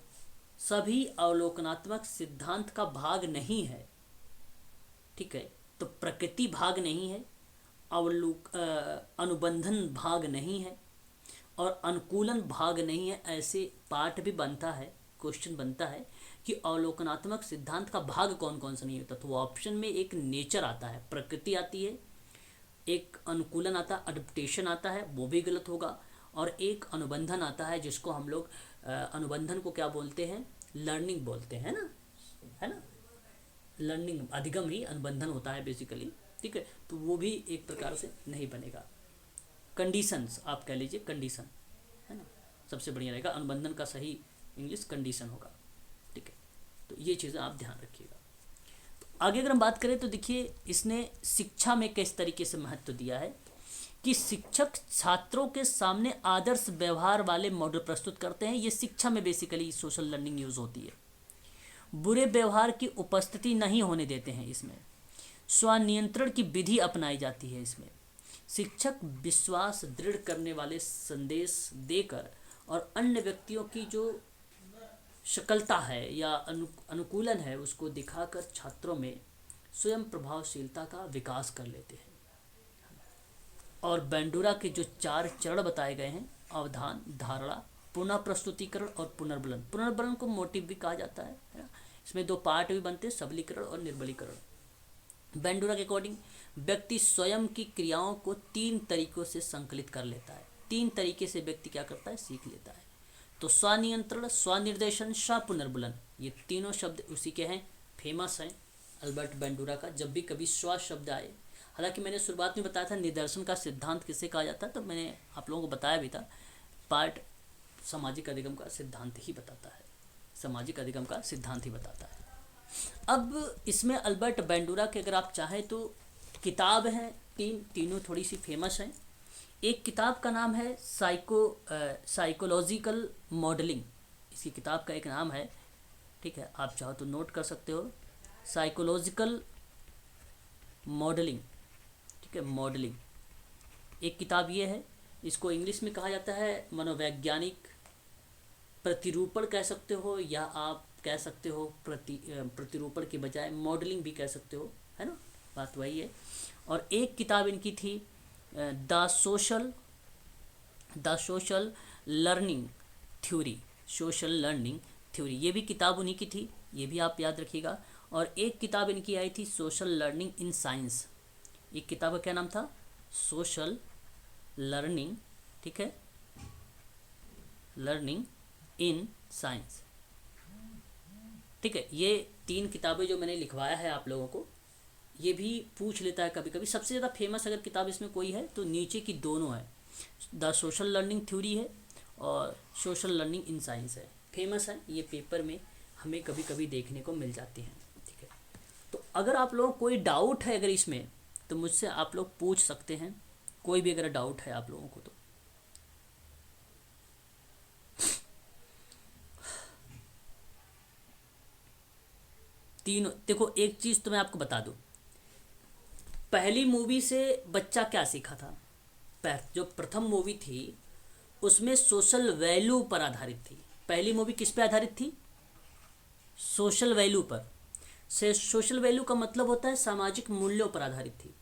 सभी अवलोकनात्मक सिद्धांत का भाग नहीं है। ठीक है, तो प्रकृति भाग नहीं है, अनुबंधन भाग नहीं है, और अनुकूलन भाग नहीं है। ऐसे पाठ भी बनता है, क्वेश्चन बनता है कि अवलोकनात्मक सिद्धांत का भाग कौन कौन सा नहीं होता। तो वो ऑप्शन में एक नेचर आता है, प्रकृति आती है, एक अनुकूलन आता है, अडप्टेशन आता है, वो भी गलत होगा, और एक अनुबंधन आता है, जिसको हम लोग अनुबंधन को क्या बोलते हैं? लर्निंग बोलते हैं ना, है ना। लर्निंग अधिगम ही अनुबंधन होता है बेसिकली। ठीक है, तो वो भी एक प्रकार से नहीं बनेगा। कंडीशंस आप कह लीजिए, कंडीशन, है ना, सबसे बढ़िया रहेगा। अनुबंधन का सही इंग्लिश कंडीशन होगा। ठीक है, तो ये चीज़ें आप ध्यान रखिएगा। तो आगे अगर हम बात करें तो देखिए, इसने शिक्षा में किस तरीके से महत्व दिया है कि शिक्षक छात्रों के सामने आदर्श व्यवहार वाले मॉडल प्रस्तुत करते हैं। ये शिक्षा में बेसिकली सोशल लर्निंग यूज होती है। बुरे व्यवहार की उपस्थिति नहीं होने देते हैं। इसमें स्वनियंत्रण की विधि अपनाई जाती है। इसमें शिक्षक विश्वास दृढ़ करने वाले संदेश देकर और अन्य व्यक्तियों की जो शकलता है या अनुकूलन है उसको दिखाकर छात्रों में स्वयं प्रभावशीलता का विकास कर लेते हैं। और बैंडूरा के जो 4 चरण बताए गए हैं, अवधान, धारणा, पुनः प्रस्तुतिकरण और पुनर्बलन। पुनर्बलन को मोटिव भी कहा जाता है ना। इसमें 2 पार्ट भी बनते हैं, सबलीकरण और निर्बलीकरण। बैंडूरा के अकॉर्डिंग व्यक्ति स्वयं की क्रियाओं को 3 तरीकों से संकलित कर लेता है। 3 तरीके से व्यक्ति क्या करता है? सीख लेता है। तो स्वनियंत्रण, स्वनिर्देशन, स्वपुनर्बलन, ये तीनों शब्द उसी के हैं, फेमस हैं अल्बर्ट बैंडूरा का। जब भी कभी स्व शब्द आए, हालांकि मैंने शुरुआत में बताया था निदर्शन का सिद्धांत किसे कहा जाता है, तो मैंने आप लोगों को बताया भी था। पार्ट सामाजिक अधिगम का सिद्धांत ही बताता है, सामाजिक अधिगम का सिद्धांत ही बताता है। अब इसमें अल्बर्ट बैंडूरा के अगर आप चाहें तो किताब हैं तीनों थोड़ी सी फेमस हैं। एक किताब का नाम है साइकोलॉजिकल मॉडलिंग, इसकी किताब का एक नाम है। ठीक है, आप चाहो तो नोट कर सकते हो, साइकोलॉजिकल मॉडलिंग। ठीक है, मॉडलिंग एक किताब ये है। इसको इंग्लिश में कहा जाता है मनोवैज्ञानिक प्रतिरूपण कह सकते हो, या आप कह सकते हो प्रतिरूपण के बजाय मॉडलिंग भी कह सकते हो, है ना, बात वही है। और एक किताब इनकी थी the social learning theory, social learning theory, ये भी किताब उन्हीं की थी, ये भी आप याद रखिएगा। और एक किताब इनकी आई थी सोशल लर्निंग इन साइंस। एक किताब का क्या नाम था? सोशल लर्निंग, ठीक है, लर्निंग इन साइंस। ठीक है, ये 3 किताबें जो मैंने लिखवाया है आप लोगों को, ये भी पूछ लेता है कभी कभी। सबसे ज़्यादा फेमस अगर किताब इसमें कोई है तो नीचे की दोनों है, द सोशल लर्निंग थ्योरी है और सोशल लर्निंग इन साइंस है। फेमस है, ये पेपर में हमें कभी कभी देखने को मिल जाती हैं। ठीक है, तो अगर आप लोगों को कोई डाउट है अगर इसमें, तो मुझसे आप लोग पूछ सकते हैं, कोई भी अगर डाउट है आप लोगों को तो। तीनों देखो, एक चीज़ तो मैं आपको बता दूं, पहली मूवी से बच्चा क्या सीखा था? जो प्रथम मूवी थी उसमें सोशल वैल्यू पर आधारित थी। पहली मूवी किस पे आधारित थी? सोशल वैल्यू पर। से सोशल वैल्यू का मतलब होता है सामाजिक मूल्यों पर आधारित थी,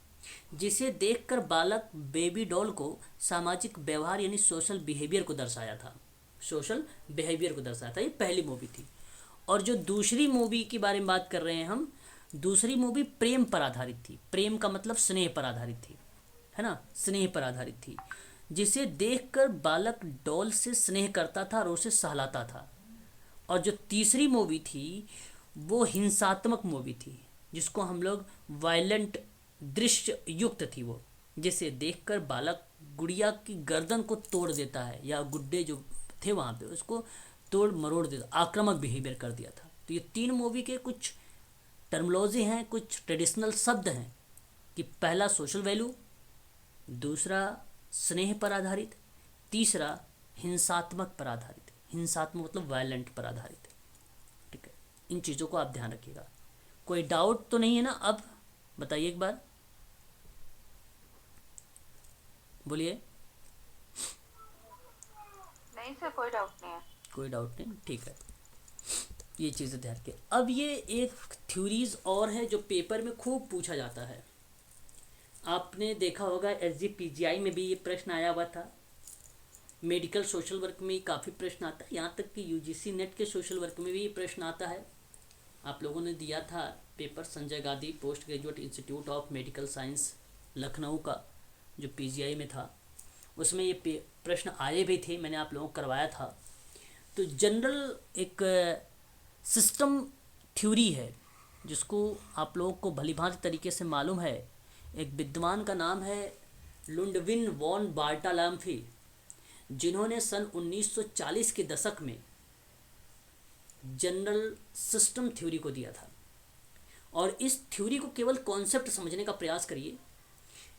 जिसे देखकर बालक बेबी डॉल को सामाजिक व्यवहार यानी सोशल बिहेवियर को दर्शाया था। सोशल बिहेवियर को दर्शाया था। ये पहली मूवी थी। और जो दूसरी मूवी के बारे में बात कर रहे हैं हम, दूसरी मूवी प्रेम पर आधारित थी। प्रेम का मतलब स्नेह पर आधारित थी, है ना, स्नेह पर आधारित थी, जिसे देखकर बालक डॉल से स्नेह करता था और उसे सहलाता था। और जो तीसरी मूवी थी वो हिंसात्मक मूवी थी, जिसको हम लोग वायलेंट दृश्य युक्त थी वो, जिसे देखकर बालक गुड़िया की गर्दन को तोड़ देता है, या गुड्डे जो थे वहाँ पे उसको तोड़ मरोड़ देता, आक्रामक बिहेवियर कर दिया था। तो ये तीन मूवी के कुछ टर्मोलॉजी हैं, कुछ ट्रेडिशनल शब्द हैं कि पहला सोशल वैल्यू, दूसरा स्नेह पर आधारित, तीसरा हिंसात्मक पर आधारित। हिंसात्मक मतलब वायलेंट पर आधारित। ठीक है, इन चीज़ों को आप ध्यान रखिएगा। कोई डाउट तो नहीं है ना? अब बताइए एक बार, बोलिए। नहीं सर, कोई डाउट नहीं है। कोई डाउट नहीं, ठीक है। ये चीज़ें ध्यान रखिए। अब ये एक थ्योरीज और है जो पेपर में खूब पूछा जाता है। आपने देखा होगा SGPGI में भी ये प्रश्न आया हुआ था, मेडिकल सोशल वर्क में काफ़ी प्रश्न आता है, यहाँ तक कि UGC नेट के सोशल वर्क में भी ये प्रश्न आता है। आप लोगों ने दिया था paper Sanjay Gandhi post graduate institute of medical science Lucknow का, जो PGI में था, उसमें ये प्रश्न आए भी थे, मैंने आप लोगों को करवाया था। तो जनरल एक सिस्टम थ्योरी है जिसको आप लोगों को भलीभांति तरीके से मालूम है। एक विद्वान का नाम है लुडविन वॉन बार्टालम्फी, जिन्होंने सन 1940 के दशक में जनरल सिस्टम थ्योरी को दिया था। और इस थ्योरी को केवल कॉन्सेप्ट समझने का प्रयास करिए।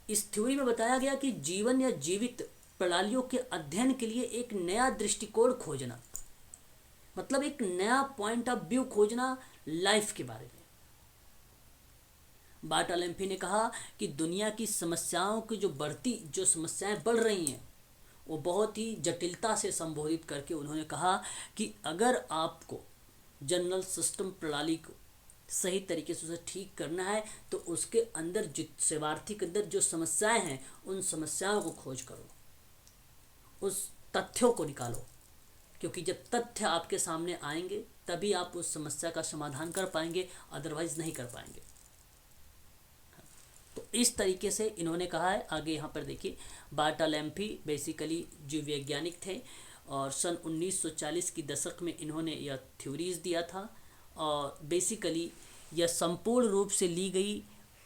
इस थ्योरी में बताया गया कि जीवन या जीवित प्रणालियों के अध्ययन के लिए एक नया दृष्टिकोण खोजना, मतलब एक नया पॉइंट ऑफ व्यू खोजना लाइफ के बारे में। बार्टालम्फी ने कहा कि दुनिया की समस्याओं की जो समस्याएं बढ़ रही हैं वो बहुत ही जटिलता से संबोधित करके उन्होंने कहा कि अगर आपको जनरल सिस्टम प्रणाली को सही तरीके से उसे ठीक करना है तो उसके अंदर सेवार्थी के अंदर जो समस्याएं हैं उन समस्याओं को खोज करो, उस तथ्यों को निकालो, क्योंकि जब तथ्य आपके सामने आएंगे तभी आप उस समस्या का समाधान कर पाएंगे, अदरवाइज नहीं कर पाएंगे। तो इस तरीके से इन्होंने कहा है। आगे यहाँ पर देखिए, बार्टालम्फी बेसिकली जीव वैज्ञानिक थे और सन 1940 की दशक में इन्होंने यह थ्योरीज दिया था। और बेसिकली यह संपूर्ण रूप से ली गई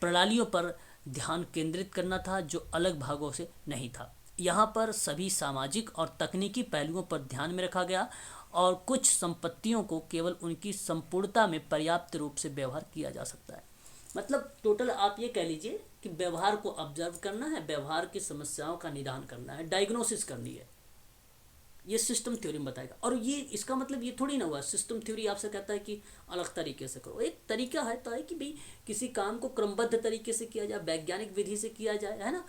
प्रणालियों पर ध्यान केंद्रित करना था, जो अलग भागों से नहीं था। यहाँ पर सभी सामाजिक और तकनीकी पहलुओं पर ध्यान में रखा गया और कुछ संपत्तियों को केवल उनकी संपूर्णता में पर्याप्त रूप से व्यवहार किया जा सकता है। मतलब टोटल आप ये कह लीजिए कि व्यवहार को ऑब्जर्व करना है, व्यवहार की समस्याओं का निदान करना है, डायग्नोसिस करनी है। ये सिस्टम थ्योरी में बताएगा। और ये इसका मतलब ये थोड़ी ना हुआ सिस्टम थ्योरी आपसे कहता है कि अलग तरीके से करो। एक तरीका है तो है कि भाई किसी काम को क्रमबद्ध तरीके से किया जाए, वैज्ञानिक विधि से किया जाए, है ना,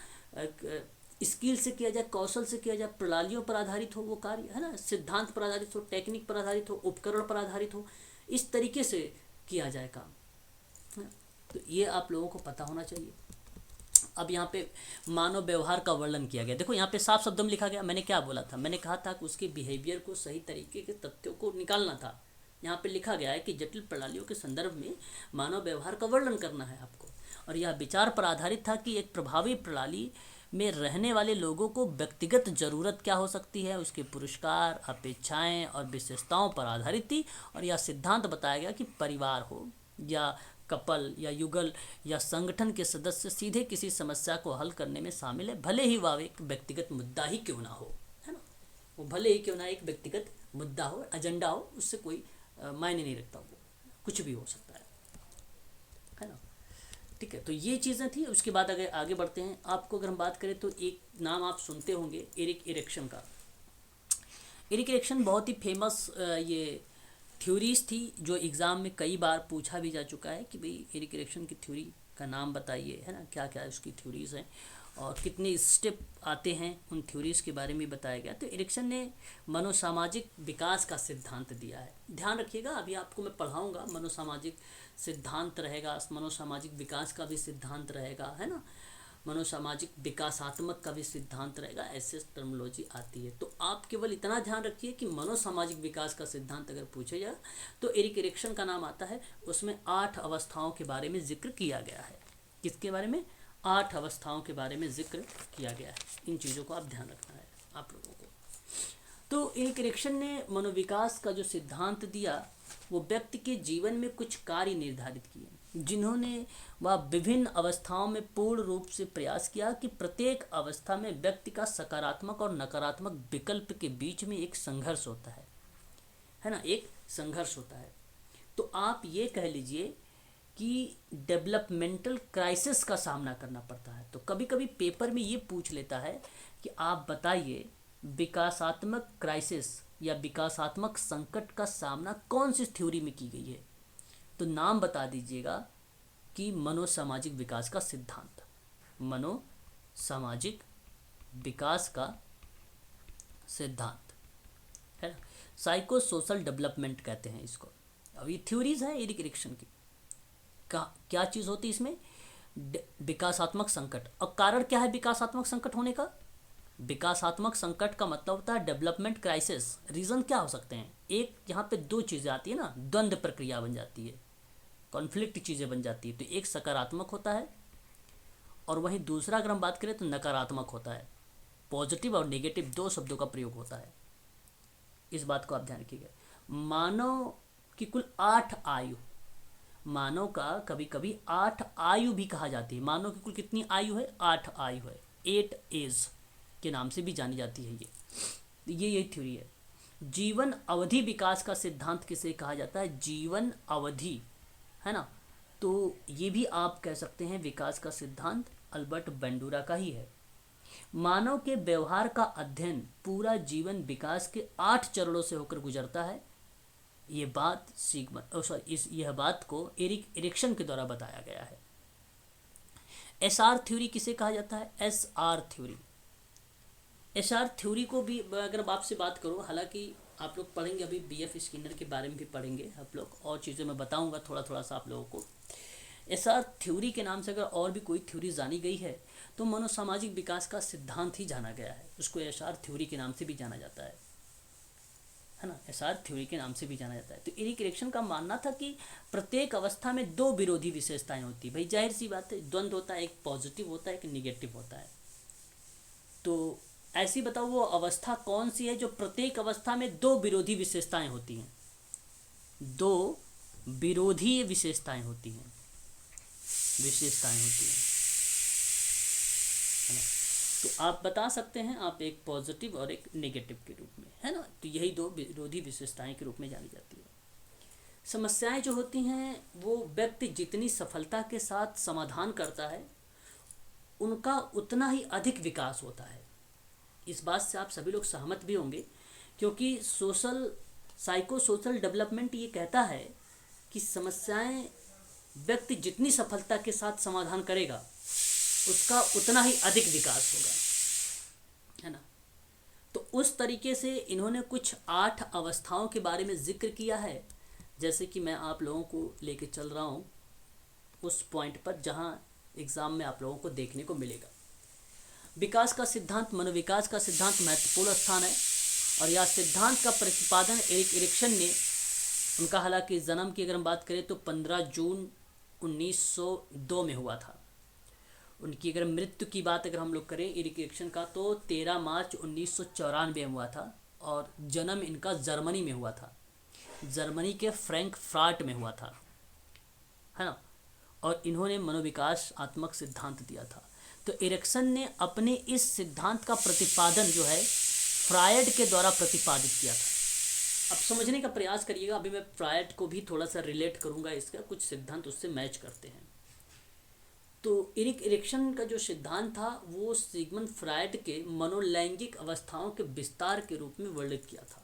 स्किल से किया जाए, कौशल से किया जाए, प्रणालियों पर आधारित हो वो कार्य, है ना, सिद्धांत पर आधारित हो, टेक्निक पर आधारित हो, उपकरण पर आधारित हो, इस तरीके से किया जाए काम, है ना? तो ये आप लोगों को पता होना चाहिए। अब यहाँ पे मानव व्यवहार का वर्णन किया गया। देखो यहाँ पे साफ शब्दों में लिखा गया। मैंने क्या बोला था? मैंने कहा था कि उसके बिहेवियर को सही तरीके के तथ्यों को निकालना था। यहाँ पे लिखा गया है कि जटिल प्रणालियों के संदर्भ में मानव व्यवहार का वर्णन करना है आपको। और यह विचार पर आधारित था कि एक प्रभावी प्रणाली में रहने वाले लोगों को व्यक्तिगत ज़रूरत क्या हो सकती है, उसके पुरस्कार, अपेक्षाएं और विशेषताओं पर आधारित थी। और यह सिद्धांत बताया गया कि परिवार हो या कपल या युगल या संगठन के सदस्य सीधे किसी समस्या को हल करने में शामिल है, भले ही वह एक व्यक्तिगत मुद्दा ही क्यों ना हो, है ना, वो भले ही क्यों ना एक व्यक्तिगत मुद्दा हो, एजेंडा हो, उससे कोई मायने नहीं रखता, वो कुछ भी हो सकता है ना। ठीक है, तो ये चीज़ें थी। उसके बाद अगर आगे बढ़ते हैं, आपको अगर हम बात करें तो एक नाम आप सुनते होंगे एरिक इरेक्शन का। एरिक इरेक्शन बहुत ही फेमस ये थ्योरीज थी जो एग्ज़ाम में कई बार पूछा भी जा चुका है कि भाई एरिक इरेक्शन की थ्योरी का नाम बताइए, है ना, क्या क्या उसकी थ्योरीज हैं। और कितने स्टेप आते हैं उन थ्योरीज के बारे में बताया गया। तो एरिक्सन ने मनोसामाजिक विकास का सिद्धांत दिया है। ध्यान रखिएगा, अभी आपको मैं पढ़ाऊँगा, मनोसामाजिक सिद्धांत रहेगा, मनोसामाजिक विकास का भी सिद्धांत रहेगा, है ना, मनोसामाजिक विकासात्मक का भी सिद्धांत रहेगा, ऐसे टर्मिनोलॉजी आती है। तो आप केवल इतना ध्यान रखिए कि मनोसामाजिक विकास का सिद्धांत अगर पूछे जाए तो एरिक एरिक्सन का नाम आता है। उसमें 8 अवस्थाओं के बारे में जिक्र किया गया है। किसके बारे में? 8 अवस्थाओं के बारे में जिक्र किया गया है। इन चीज़ों को आप ध्यान रखना है आप लोगों को। तो एरिक एरिक्सन ने मनोविकास का जो सिद्धांत दिया वो व्यक्ति के जीवन में कुछ कार्य निर्धारित किए, जिन्होंने वह विभिन्न अवस्थाओं में पूर्ण रूप से प्रयास किया कि प्रत्येक अवस्था में व्यक्ति का सकारात्मक और नकारात्मक विकल्प के बीच में एक संघर्ष होता है ना, एक संघर्ष होता है। तो आप ये कह लीजिए कि डेवलपमेंटल क्राइसिस का सामना करना पड़ता है। तो कभी कभी पेपर में ये पूछ लेता है कि आप बताइए विकासात्मक क्राइसिस या विकासात्मक संकट का सामना कौन सी थ्योरी में की गई है। तो नाम बता दीजिएगा कि मनोसामाजिक विकास का सिद्धांत, मनोसामाजिक विकास का सिद्धांत है ना, साइको सोशल डेवलपमेंट कहते हैं इसको। अब ये थ्योरीज है एरिक एरिक्सन की। क्या चीज़ होती है इसमें? विकासात्मक संकट। और कारण क्या है विकासात्मक संकट होने का? विकासात्मक संकट का मतलब होता है डेवलपमेंट क्राइसिस। रीज़न क्या हो सकते हैं? एक यहाँ पे 2 चीज़ें आती है ना, द्वंद्व प्रक्रिया बन जाती है, कॉन्फ्लिक्ट चीज़ें बन जाती है। तो एक सकारात्मक होता है और वहीं दूसरा अगर हम बात करें तो नकारात्मक होता है। पॉजिटिव और नेगेटिव 2 शब्दों का प्रयोग होता है। इस बात को आप ध्यान रखिएगा। मानव की कुल 8 आयु, मानव का कभी कभी 8 आयु भी कहा जाती है। मानव की कुल कितनी आयु है? 8 आयु है, 8 एज के नाम से भी जानी जाती है ये यही थ्योरी है। जीवन अवधि विकास का सिद्धांत किसे कहा जाता है? जीवन अवधि, है ना। तो ये भी आप कह सकते हैं विकास का सिद्धांत अल्बर्ट बैंडूरा का ही है। मानव के व्यवहार का अध्ययन पूरा जीवन विकास के 8 चरणों से होकर गुजरता है। ये बात यह बात को एरिक एरिक्सन के द्वारा बताया गया है। एसआर थ्योरी किसे कहा जाता है? SR theory. एसआर थ्योरी को भी अगर आपसे बात करूं, हालांकि आप लोग पढ़ेंगे अभी बीएफ स्किनर के बारे में भी पढ़ेंगे आप लोग, और चीज़ें मैं बताऊंगा थोड़ा थोड़ा सा आप लोगों को। एसआर थ्योरी के नाम से अगर और भी कोई थ्योरी जानी गई है तो मनोसामाजिक विकास का सिद्धांत ही जाना गया है। उसको एसआर थ्योरी के नाम से भी जाना जाता है ना, एसआर थ्योरी के नाम से भी जाना जाता है। तो एरिक एरिक्सन का मानना था कि प्रत्येक अवस्था में 2 विरोधी विशेषताएं होती है। भाई जाहिर सी बात है, द्वंद्व होता है, एक पॉजिटिव होता है, एक निगेटिव होता है। तो ऐसी बताओ वो अवस्था कौन सी है जो प्रत्येक अवस्था में 2 विरोधी विशेषताएं होती हैं? 2 विरोधी विशेषताएं होती हैं, है ना। तो आप बता सकते हैं, आप एक पॉजिटिव और एक नेगेटिव के रूप में, है ना। तो यही 2 विरोधी विशेषताएं के रूप में जानी जाती है। समस्याएं जो होती हैं वो व्यक्ति जितनी सफलता के साथ समाधान करता है उनका उतना ही अधिक विकास होता है। इस बात से आप सभी लोग सहमत भी होंगे, क्योंकि साइको सोशल डेवलपमेंट ये कहता है कि समस्याएं व्यक्ति जितनी सफलता के साथ समाधान करेगा उसका उतना ही अधिक विकास होगा, है ना। तो उस तरीके से इन्होंने कुछ 8 अवस्थाओं के बारे में जिक्र किया है, जैसे कि मैं आप लोगों को लेके चल रहा हूँ उस पॉइंट पर जहाँ एग्ज़ाम में आप लोगों को देखने को मिलेगा। विकास का सिद्धांत, मनोविकास का सिद्धांत महत्वपूर्ण स्थान है और यह सिद्धांत का प्रतिपादन एरिक एरिक्सन ने, उनका हालांकि जन्म की अगर हम बात करें तो 15 जून 1902 में हुआ था। उनकी अगर मृत्यु की बात अगर हम लोग करें एरिक एरिक्सन का, तो 13 मार्च 1994 में हुआ था और जन्म इनका जर्मनी में हुआ था, जर्मनी के फ्रैंकफर्ट में हुआ था, है ना। और इन्होंने मनोविकास आत्मक सिद्धांत दिया था। तो एरिक्सन ने अपने इस सिद्धांत का प्रतिपादन जो है फ्रायड के द्वारा प्रतिपादित किया था। अब समझने का प्रयास करिएगा, अभी मैं फ्रायड को भी थोड़ा सा रिलेट करूंगा, इसका कुछ सिद्धांत उससे मैच करते हैं। तो एरिक एरिक्सन का जो सिद्धांत था वो सिगमंड फ्रायड के मनोलैंगिक अवस्थाओं के विस्तार के रूप में वर्णित किया था।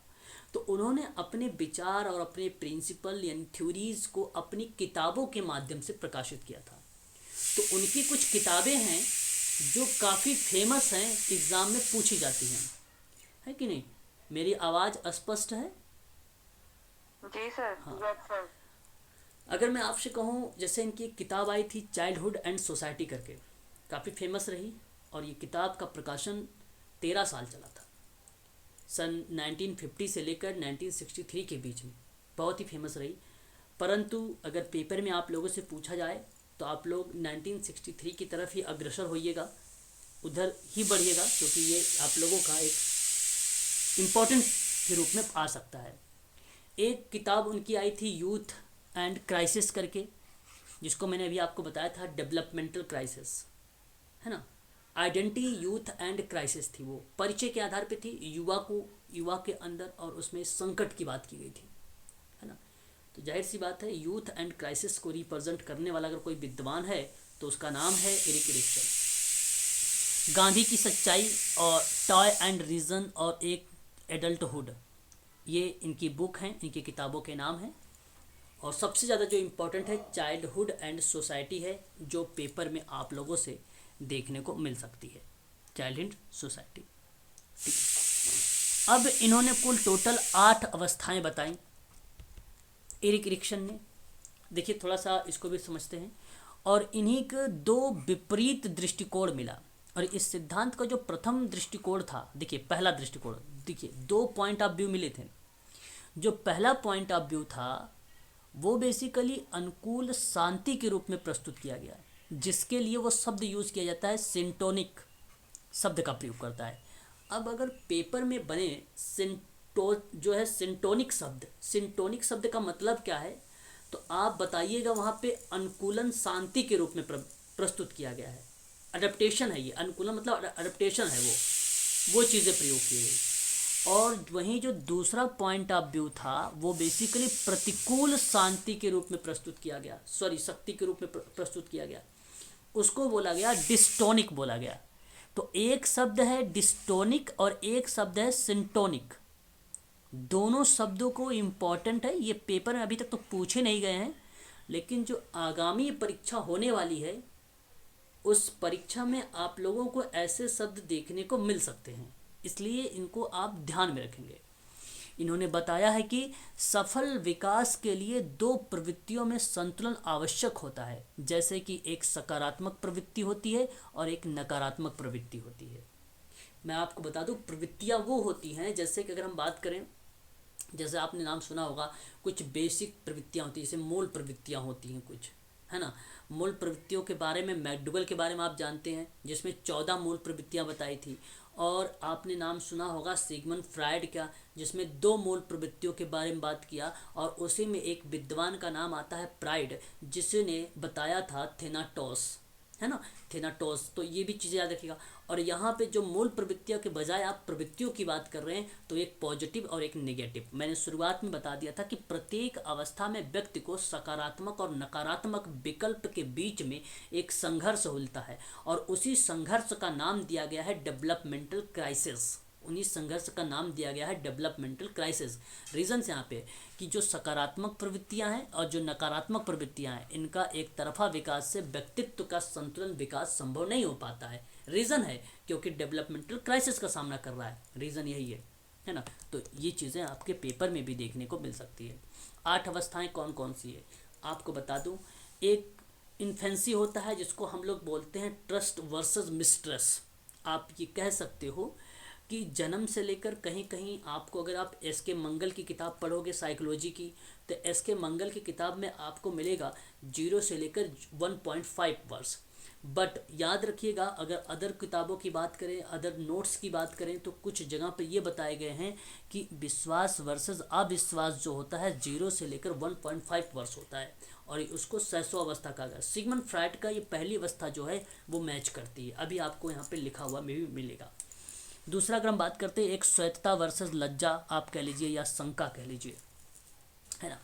तो उन्होंने अपने विचार और अपने प्रिंसिपल यानी थ्योरीज को अपनी किताबों के माध्यम से प्रकाशित किया था। तो उनकी कुछ किताबें हैं जो काफ़ी फेमस हैं, एग्ज़ाम में पूछी जाती हैं, है कि नहीं? मेरी आवाज़ स्पष्ट है? जी सर। हाँ। Yes sir. अगर मैं आपसे कहूँ, जैसे इनकी एक किताब आई थी चाइल्डहुड एंड सोसाइटी करके, काफ़ी फेमस रही, और ये किताब का प्रकाशन 13 साल चला था, सन 1950 से लेकर 1963 के बीच में, बहुत ही फेमस रही। परंतु अगर पेपर में आप लोगों से पूछा जाए तो आप लोग 1963 की तरफ ही अग्रसर होइएगा, उधर ही बढ़िएगा, क्योंकि ये आप लोगों का एक इम्पोर्टेंट के रूप में आ सकता है। एक किताब उनकी आई थी यूथ एंड क्राइसिस करके, जिसको मैंने अभी आपको बताया था डेवलपमेंटल क्राइसिस, है ना। आइडेंटिटी यूथ एंड क्राइसिस थी, वो परिचय के आधार पे थी, युवा के अंदर, और उसमें संकट की बात की गई थी, है ना। तो जाहिर सी बात है, यूथ एंड क्राइसिस को रिप्रेजेंट करने वाला अगर कोई विद्वान है तो उसका नाम है एरिक एरिक्सन। गांधी की सच्चाई और टॉय एंड रीजन और एक एडल्टहुड, ये इनकी बुक हैं, इनकी किताबों के नाम हैं। और सबसे ज़्यादा जो इम्पोर्टेंट है चाइल्डहुड एंड सोसाइटी है, जो पेपर में आप लोगों से देखने को मिल सकती है, चाइल्डहुड सोसाइटी। ठीक है। अब इन्होंने कुल टोटल 8 अवस्थाएं बताई एरिक एरिक्सन ने। देखिए थोड़ा सा इसको भी समझते हैं। और इन्हीं के दो विपरीत दृष्टिकोण मिला, और इस सिद्धांत का जो प्रथम दृष्टिकोण था, देखिए पहला दृष्टिकोण, देखिए 2 पॉइंट ऑफ व्यू मिले थे। जो पहला पॉइंट ऑफ व्यू था वो बेसिकली अनुकूल शांति के रूप में प्रस्तुत किया गया है, जिसके लिए वो शब्द यूज़ किया जाता है, सिंटोनिक शब्द का प्रयोग करता है। अब अगर पेपर में बने जो है सिंटोनिक शब्द का मतलब क्या है, तो आप बताइएगा। वहाँ पे अनुकूलन शांति के रूप में प्रस्तुत किया गया है, अडेप्टेशन है ये, अनुकूलन मतलब अडेप्टेशन है, वो चीज़ें प्रयोग की गई। और वहीं जो दूसरा पॉइंट ऑफ व्यू था वो बेसिकली प्रतिकूल शांति के रूप में प्रस्तुत किया गया, शक्ति के रूप में प्रस्तुत किया गया, उसको बोला गया डिस्टोनिक बोला गया। तो एक शब्द है डिस्टोनिक और एक शब्द है सिंटोनिक। दोनों शब्दों को इम्पॉर्टेंट है, ये पेपर में अभी तक तो पूछे नहीं गए हैं, लेकिन जो आगामी परीक्षा होने वाली है उस परीक्षा में आप लोगों को ऐसे शब्द देखने को मिल सकते हैं, इसलिए इनको आप ध्यान में रखेंगे। इन्होंने बताया है कि सफल विकास के लिए 2 प्रवृत्तियों में संतुलन आवश्यक होता है, जैसे कि एक सकारात्मक प्रवृत्ति होती है और एक नकारात्मक प्रवृत्ति होती है। मैं आपको बता दूं, प्रवृत्तियां वो होती हैं, जैसे कि अगर हम बात करें, जैसे आपने नाम सुना होगा, कुछ बेसिक प्रवृत्तियां होती हैं, जैसे मूल प्रवृत्तियां होती हैं कुछ, है ना। मूल प्रवृत्तियों के बारे में मैकडुगल के बारे में आप जानते हैं, जिसमें 14 मूल प्रवृत्तियां बताई थी। और आपने नाम सुना होगा सिगमंड फ्रायड का, जिसमें 2 मूल प्रवृत्तियों के बारे में बात किया, और उसी में एक विद्वान का नाम आता है प्राइड, जिसने बताया था थेनाटोस, है ना, थेनाटोस। तो ये भी चीज़ें याद रखिएगा। और यहाँ पे जो मूल प्रवृत्तियों के बजाय आप प्रवृत्तियों की बात कर रहे हैं, तो एक पॉजिटिव और एक नेगेटिव। मैंने शुरुआत में बता दिया था कि प्रत्येक अवस्था में व्यक्ति को सकारात्मक और नकारात्मक विकल्प के बीच में एक संघर्ष होता है, और उसी संघर्ष का नाम दिया गया है डेवलपमेंटल क्राइसिस। उन्हीं संघर्ष का नाम दिया गया है डेवलपमेंटल क्राइसिस। रीजन्स यहाँ पे कि जो सकारात्मक प्रवृत्तियाँ हैं और जो नकारात्मक प्रवृत्तियाँ हैं, इनका एक तरफा विकास से व्यक्तित्व का संतुलन विकास संभव नहीं हो पाता है। रीज़न है क्योंकि डेवलपमेंटल क्राइसिस का सामना कर रहा है, रीज़न यही है ना। तो ये चीज़ें आपके पेपर में भी देखने को मिल सकती है। 8 अवस्थाएं कौन कौन सी है आपको बता दूं। एक इन्फेंसी होता है, जिसको हम लोग बोलते हैं ट्रस्ट वर्सेस मिसट्रस्ट। आप ये कह सकते हो कि जन्म से लेकर कहीं कहीं आपको, अगर आप एस के मंगल की किताब पढ़ोगे साइकोलॉजी की, तो एस के मंगल की किताब में आपको मिलेगा 0 से लेकर 1.5 वर्ष। बट याद रखिएगा, अगर अदर किताबों की बात करें, अदर नोट्स की बात करें, तो कुछ जगह पर ये बताए गए हैं कि विश्वास वर्सेस अविश्वास जो होता है 0 से लेकर 1.5 वर्ष होता है, और उसको सैसो अवस्था कहा गया। सिगमंड फ्रायड का ये पहली अवस्था जो है वो मैच करती है, अभी आपको यहाँ पे लिखा हुआ में भी मिलेगा। दूसरा अगर हम बात करते हैं, एक श्वेतता वर्सेस लज्जा आप कह लीजिए या शंका कह लीजिए, है ना।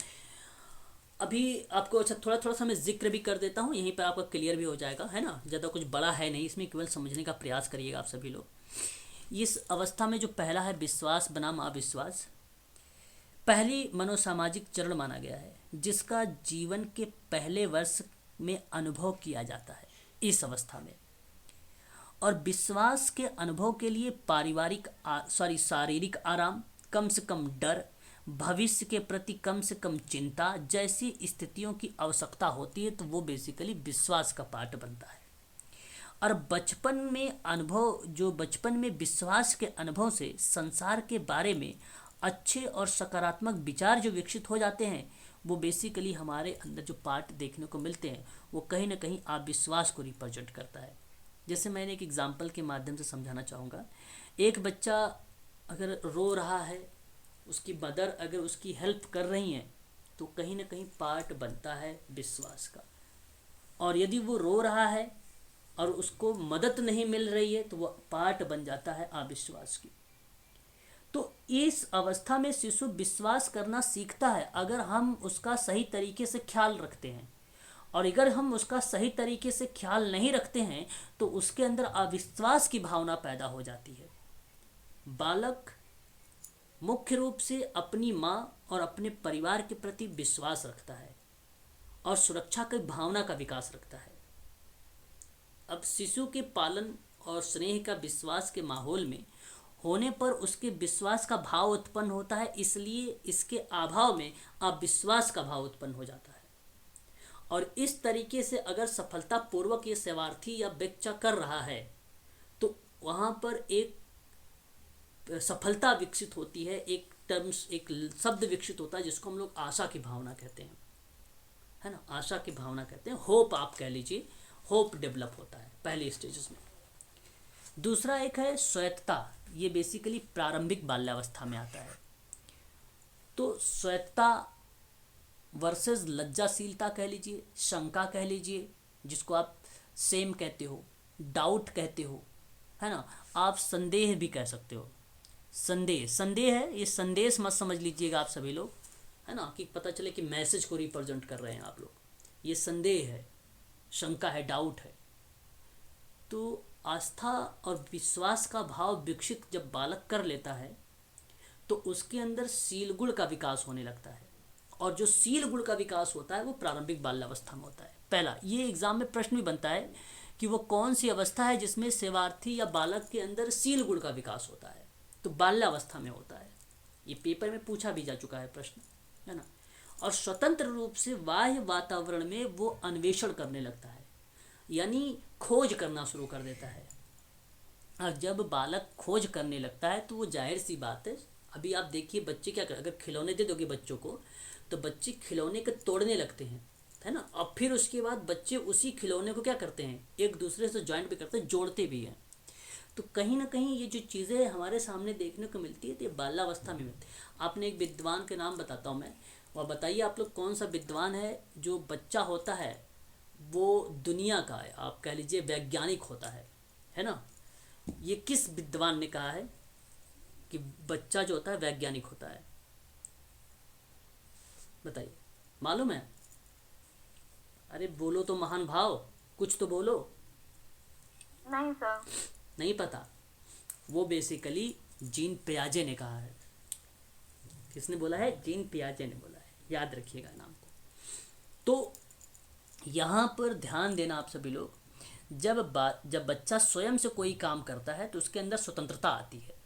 अभी आपको अच्छा थोड़ा थोड़ा सा मैं जिक्र भी कर देता हूँ, यहीं पर आपका क्लियर भी हो जाएगा, है ना। ज़्यादा कुछ बड़ा है नहीं इसमें, केवल समझने का प्रयास करिएगा आप सभी लोग। इस अवस्था में जो पहला है विश्वास बनाम अविश्वास, पहली मनोसामाजिक चरण माना गया है, जिसका जीवन के पहले वर्ष में अनुभव किया जाता है इस अवस्था में। और विश्वास के अनुभव के लिए शारीरिक आराम, कम से कम डर, भविष्य के प्रति कम से कम चिंता जैसी स्थितियों की आवश्यकता होती है, तो वो बेसिकली विश्वास का पार्ट बनता है। और बचपन में विश्वास के अनुभव से संसार के बारे में अच्छे और सकारात्मक विचार जो विकसित हो जाते हैं, वो बेसिकली हमारे अंदर जो पार्ट देखने को मिलते हैं वो कहीं ना कहीं अविश्वास को रिप्रेजेंट करता है। जैसे मैंने एक एग्जांपल के माध्यम से समझाना चाहूँगा। एक बच्चा अगर रो रहा है, उसकी मदर अगर उसकी हेल्प कर रही हैं, तो कहीं ना कहीं पार्ट बनता है विश्वास का। और यदि वो रो रहा है और उसको मदद नहीं मिल रही है, तो वो पार्ट बन जाता है अविश्वास की। तो इस अवस्था में शिशु विश्वास करना सीखता है अगर हम उसका सही तरीके से ख्याल रखते हैं। और अगर हम उसका सही तरीके से ख्याल नहीं रखते हैं तो उसके अंदर अविश्वास की भावना पैदा हो जाती है। बालक मुख्य रूप से अपनी माँ और अपने परिवार के प्रति विश्वास रखता है और सुरक्षा की भावना का विकास रखता है। अब शिशु के पालन और स्नेह का विश्वास के माहौल में होने पर उसके विश्वास का भाव उत्पन्न होता है, इसलिए इसके अभाव में अविश्वास का भाव उत्पन्न हो जाता है। और इस तरीके से अगर सफलतापूर्वक ये सेवार्थी या बच्चा कर रहा है तो वहाँ पर एक सफलता विकसित होती है, एक शब्द विकसित होता है जिसको हम लोग आशा की भावना कहते हैं, है ना। आशा की भावना कहते हैं, होप आप कह लीजिए, होप डेवलप होता है पहले स्टेजेस में। दूसरा एक है स्वायत्तता, ये बेसिकली प्रारंभिक बाल्यावस्था में आता है। तो स्वायत्तता वर्सेस लज्जाशीलता कह लीजिए, शंका कह लीजिए, जिसको आप सेम कहते हो, डाउट कहते हो, है ना। आप संदेह भी कह सकते हो। संदेह है, ये संदेश मत समझ लीजिएगा आप सभी लोग, है ना, कि पता चले कि मैसेज को रिप्रेजेंट कर रहे हैं आप लोग। ये संदेह है, शंका है, डाउट है। तो आस्था और विश्वास का भाव विकसित जब बालक कर लेता है तो उसके अंदर शील गुण का विकास होने लगता है। और जो शील गुण का विकास होता है वो प्रारंभिक बाल्यावस्था में होता है। पहला, ये एग्जाम में प्रश्न भी बनता है कि वो कौन सी अवस्था है जिसमें सेवार्थी या बालक के अंदर शील गुण का विकास होता है, तो बाल्यावस्था में होता है। ये पेपर में पूछा भी जा चुका है प्रश्न, है ना। और स्वतंत्र रूप से बाह्य वातावरण में वो अन्वेषण करने लगता है, यानी खोज करना शुरू कर देता है। और जब बालक खोज करने लगता है तो वो जाहिर सी बात है, अभी आप देखिए बच्चे क्या कर, अगर खिलौने दे दोगे बच्चों को तो बच्चे खिलौने को तोड़ने लगते हैं, है ना। और फिर उसके बाद बच्चे उसी खिलौने को क्या करते हैं, एक दूसरे से ज्वाइंट भी करते हैं, जोड़ते भी हैं। तो कहीं ना कहीं ये जो चीज़ें हमारे सामने देखने को मिलती है तो ये बाल्यावस्था में मिलती है। आपने एक विद्वान के नाम बताता हूँ मैं, और बताइए आप लोग कौन सा विद्वान है जो बच्चा होता है वो दुनिया का है, आप कह लीजिए वैज्ञानिक होता है ना। ये किस विद्वान ने कहा है कि बच्चा जो होता है वैज्ञानिक होता है? बताइए, मालूम है? अरे बोलो तो महान भाव, कुछ तो बोलो। नहीं सर। नहीं पता? वो बेसिकली जीन पियाजे ने कहा है। किसने बोला है? जीन पियाजे ने बोला है, याद रखिएगा नाम को। तो यहाँ पर ध्यान देना आप सभी लोग, जब बच्चा स्वयं से कोई काम करता है तो उसके अंदर स्वतंत्रता आती है।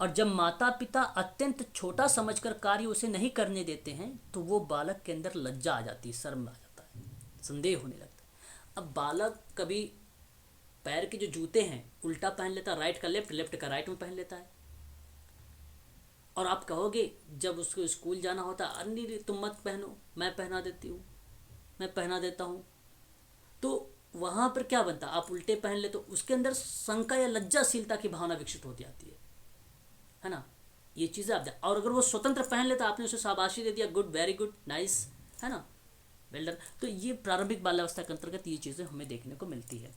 और जब माता पिता अत्यंत छोटा समझकर कार्य उसे नहीं करने देते हैं तो वो बालक के अंदर लज्जा आ जाती है, शर्म आ जाता है, संदेह होने लगता है। अब बालक कभी पैर के जो जूते हैं उल्टा पहन लेता है, राइट का लेफ्ट, लेफ्ट का राइट में पहन लेता है। और आप कहोगे जब उसको स्कूल जाना होता है, अरे नहीं तुम मत पहनो, मैं पहना देती हूँ, मैं पहना देता हूँ। तो वहाँ पर क्या बनता, आप उल्टे पहन ले तो उसके अंदर शंका या लज्जाशीलता की भावना विकसित होती आती है ना। ये चीज़ें आप और अगर वो स्वतंत्र पहन लेता, आपने उसे शाबाशी दे दिया, गुड, वेरी गुड, नाइस, है ना, वेल डन। तो ये प्रारंभिक बाल्यावस्था के अंतर्गत ये चीज़ें हमें देखने को मिलती है।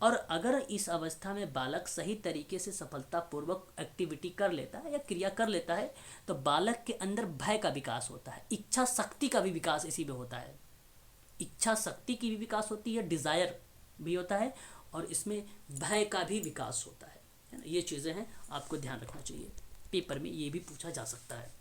और अगर इस अवस्था में बालक सही तरीके से सफलतापूर्वक एक्टिविटी कर लेता है या क्रिया कर लेता है तो बालक के अंदर भय का विकास होता है, इच्छा शक्ति का भी विकास इसी में होता है। इच्छा शक्ति की भी विकास होती है, डिज़ायर भी होता है, और इसमें भय का भी विकास होता है ना। ये चीज़ें हैं, आपको ध्यान रखना चाहिए, पेपर में ये भी पूछा जा सकता है।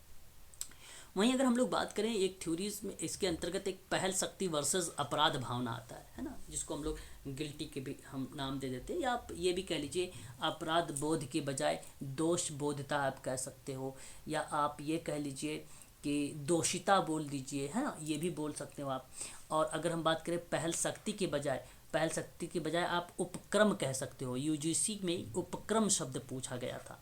वहीं अगर हम लोग बात करें एक थ्योरीज में, इसके अंतर्गत एक पहल शक्ति वर्सेस अपराध भावना आता है ना, जिसको हम लोग गिल्टी के भी हम नाम दे देते हैं, या आप ये भी कह लीजिए अपराध बोध के बजाय दोष बोधता आप कह सकते हो, या आप ये कह लीजिए कि दोषिता बोल दीजिए, है ना, ये भी बोल सकते हो आप। और अगर हम बात करें पहल शक्ति के बजाय आप उपक्रम कह सकते हो। यूजीसी में उपक्रम शब्द पूछा गया था,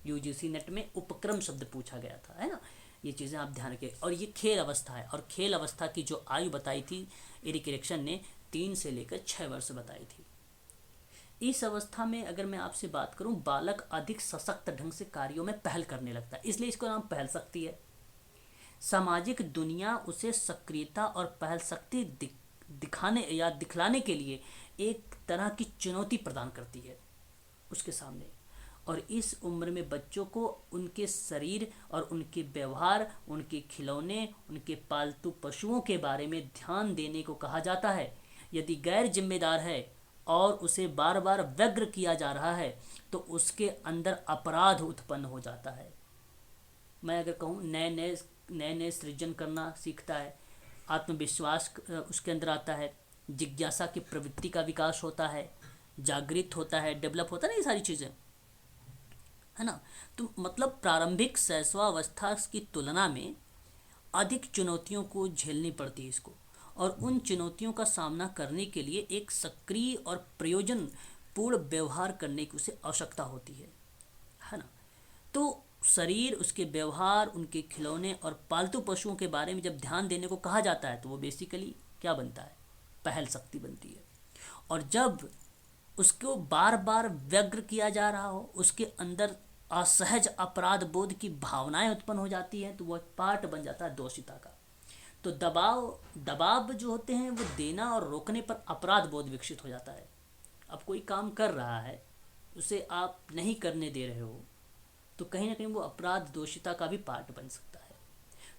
यूजीसी नेट में उपक्रम शब्द पूछा गया था, है ना। ये चीज़ें आप ध्यान रखें। और ये खेल अवस्था है, और खेल अवस्था की जो आयु बताई थी एरिक एरिक्सन ने 3 से लेकर 6 वर्ष बताई थी। इस अवस्था में अगर मैं आपसे बात करूं, बालक अधिक सशक्त ढंग से कार्यों में पहल करने लगता है, इसलिए इसको नाम पहल शक्ति है। सामाजिक दुनिया उसे सक्रियता और पहल शक्ति दिखाने या दिखलाने के लिए एक तरह की चुनौती प्रदान करती है उसके सामने। और इस उम्र में बच्चों को उनके शरीर और उनके व्यवहार, उनके खिलौने, उनके पालतू पशुओं के बारे में ध्यान देने को कहा जाता है। यदि गैर जिम्मेदार है और उसे बार बार व्यग्र किया जा रहा है तो उसके अंदर अपराध उत्पन्न हो जाता है। मैं अगर कहूँ नए नए सृजन करना सीखता है, आत्मविश्वास उसके अंदर आता है, जिज्ञासा की प्रवृत्ति का विकास होता है, जागृत होता है, डेवलप होता है ना, ये सारी चीज़ें, है ना। तो मतलब प्रारंभिक शैशवावस्था की तुलना में अधिक चुनौतियों को झेलनी पड़ती है इसको, और उन चुनौतियों का सामना करने के लिए एक सक्रिय और प्रयोजन पूर्ण व्यवहार करने की उसे आवश्यकता होती है ना। तो शरीर, उसके व्यवहार, उनके खिलौने और पालतू पशुओं के बारे में जब ध्यान देने को कहा जाता है तो वो बेसिकली क्या बनता है, पहल शक्ति बनती है। और जब उसको बार बार व्यग्र किया जा रहा हो, उसके अंदर असहज अपराध बोध की भावनाएं उत्पन्न हो जाती हैं, तो वह पार्ट बन जाता है दोषिता का। तो दबाव जो होते हैं वो देना और रोकने पर अपराध बोध विकसित हो जाता है। अब कोई काम कर रहा है, उसे आप नहीं करने दे रहे हो, तो कहीं ना कहीं वो अपराध दोषिता का भी पार्ट बन सकता है।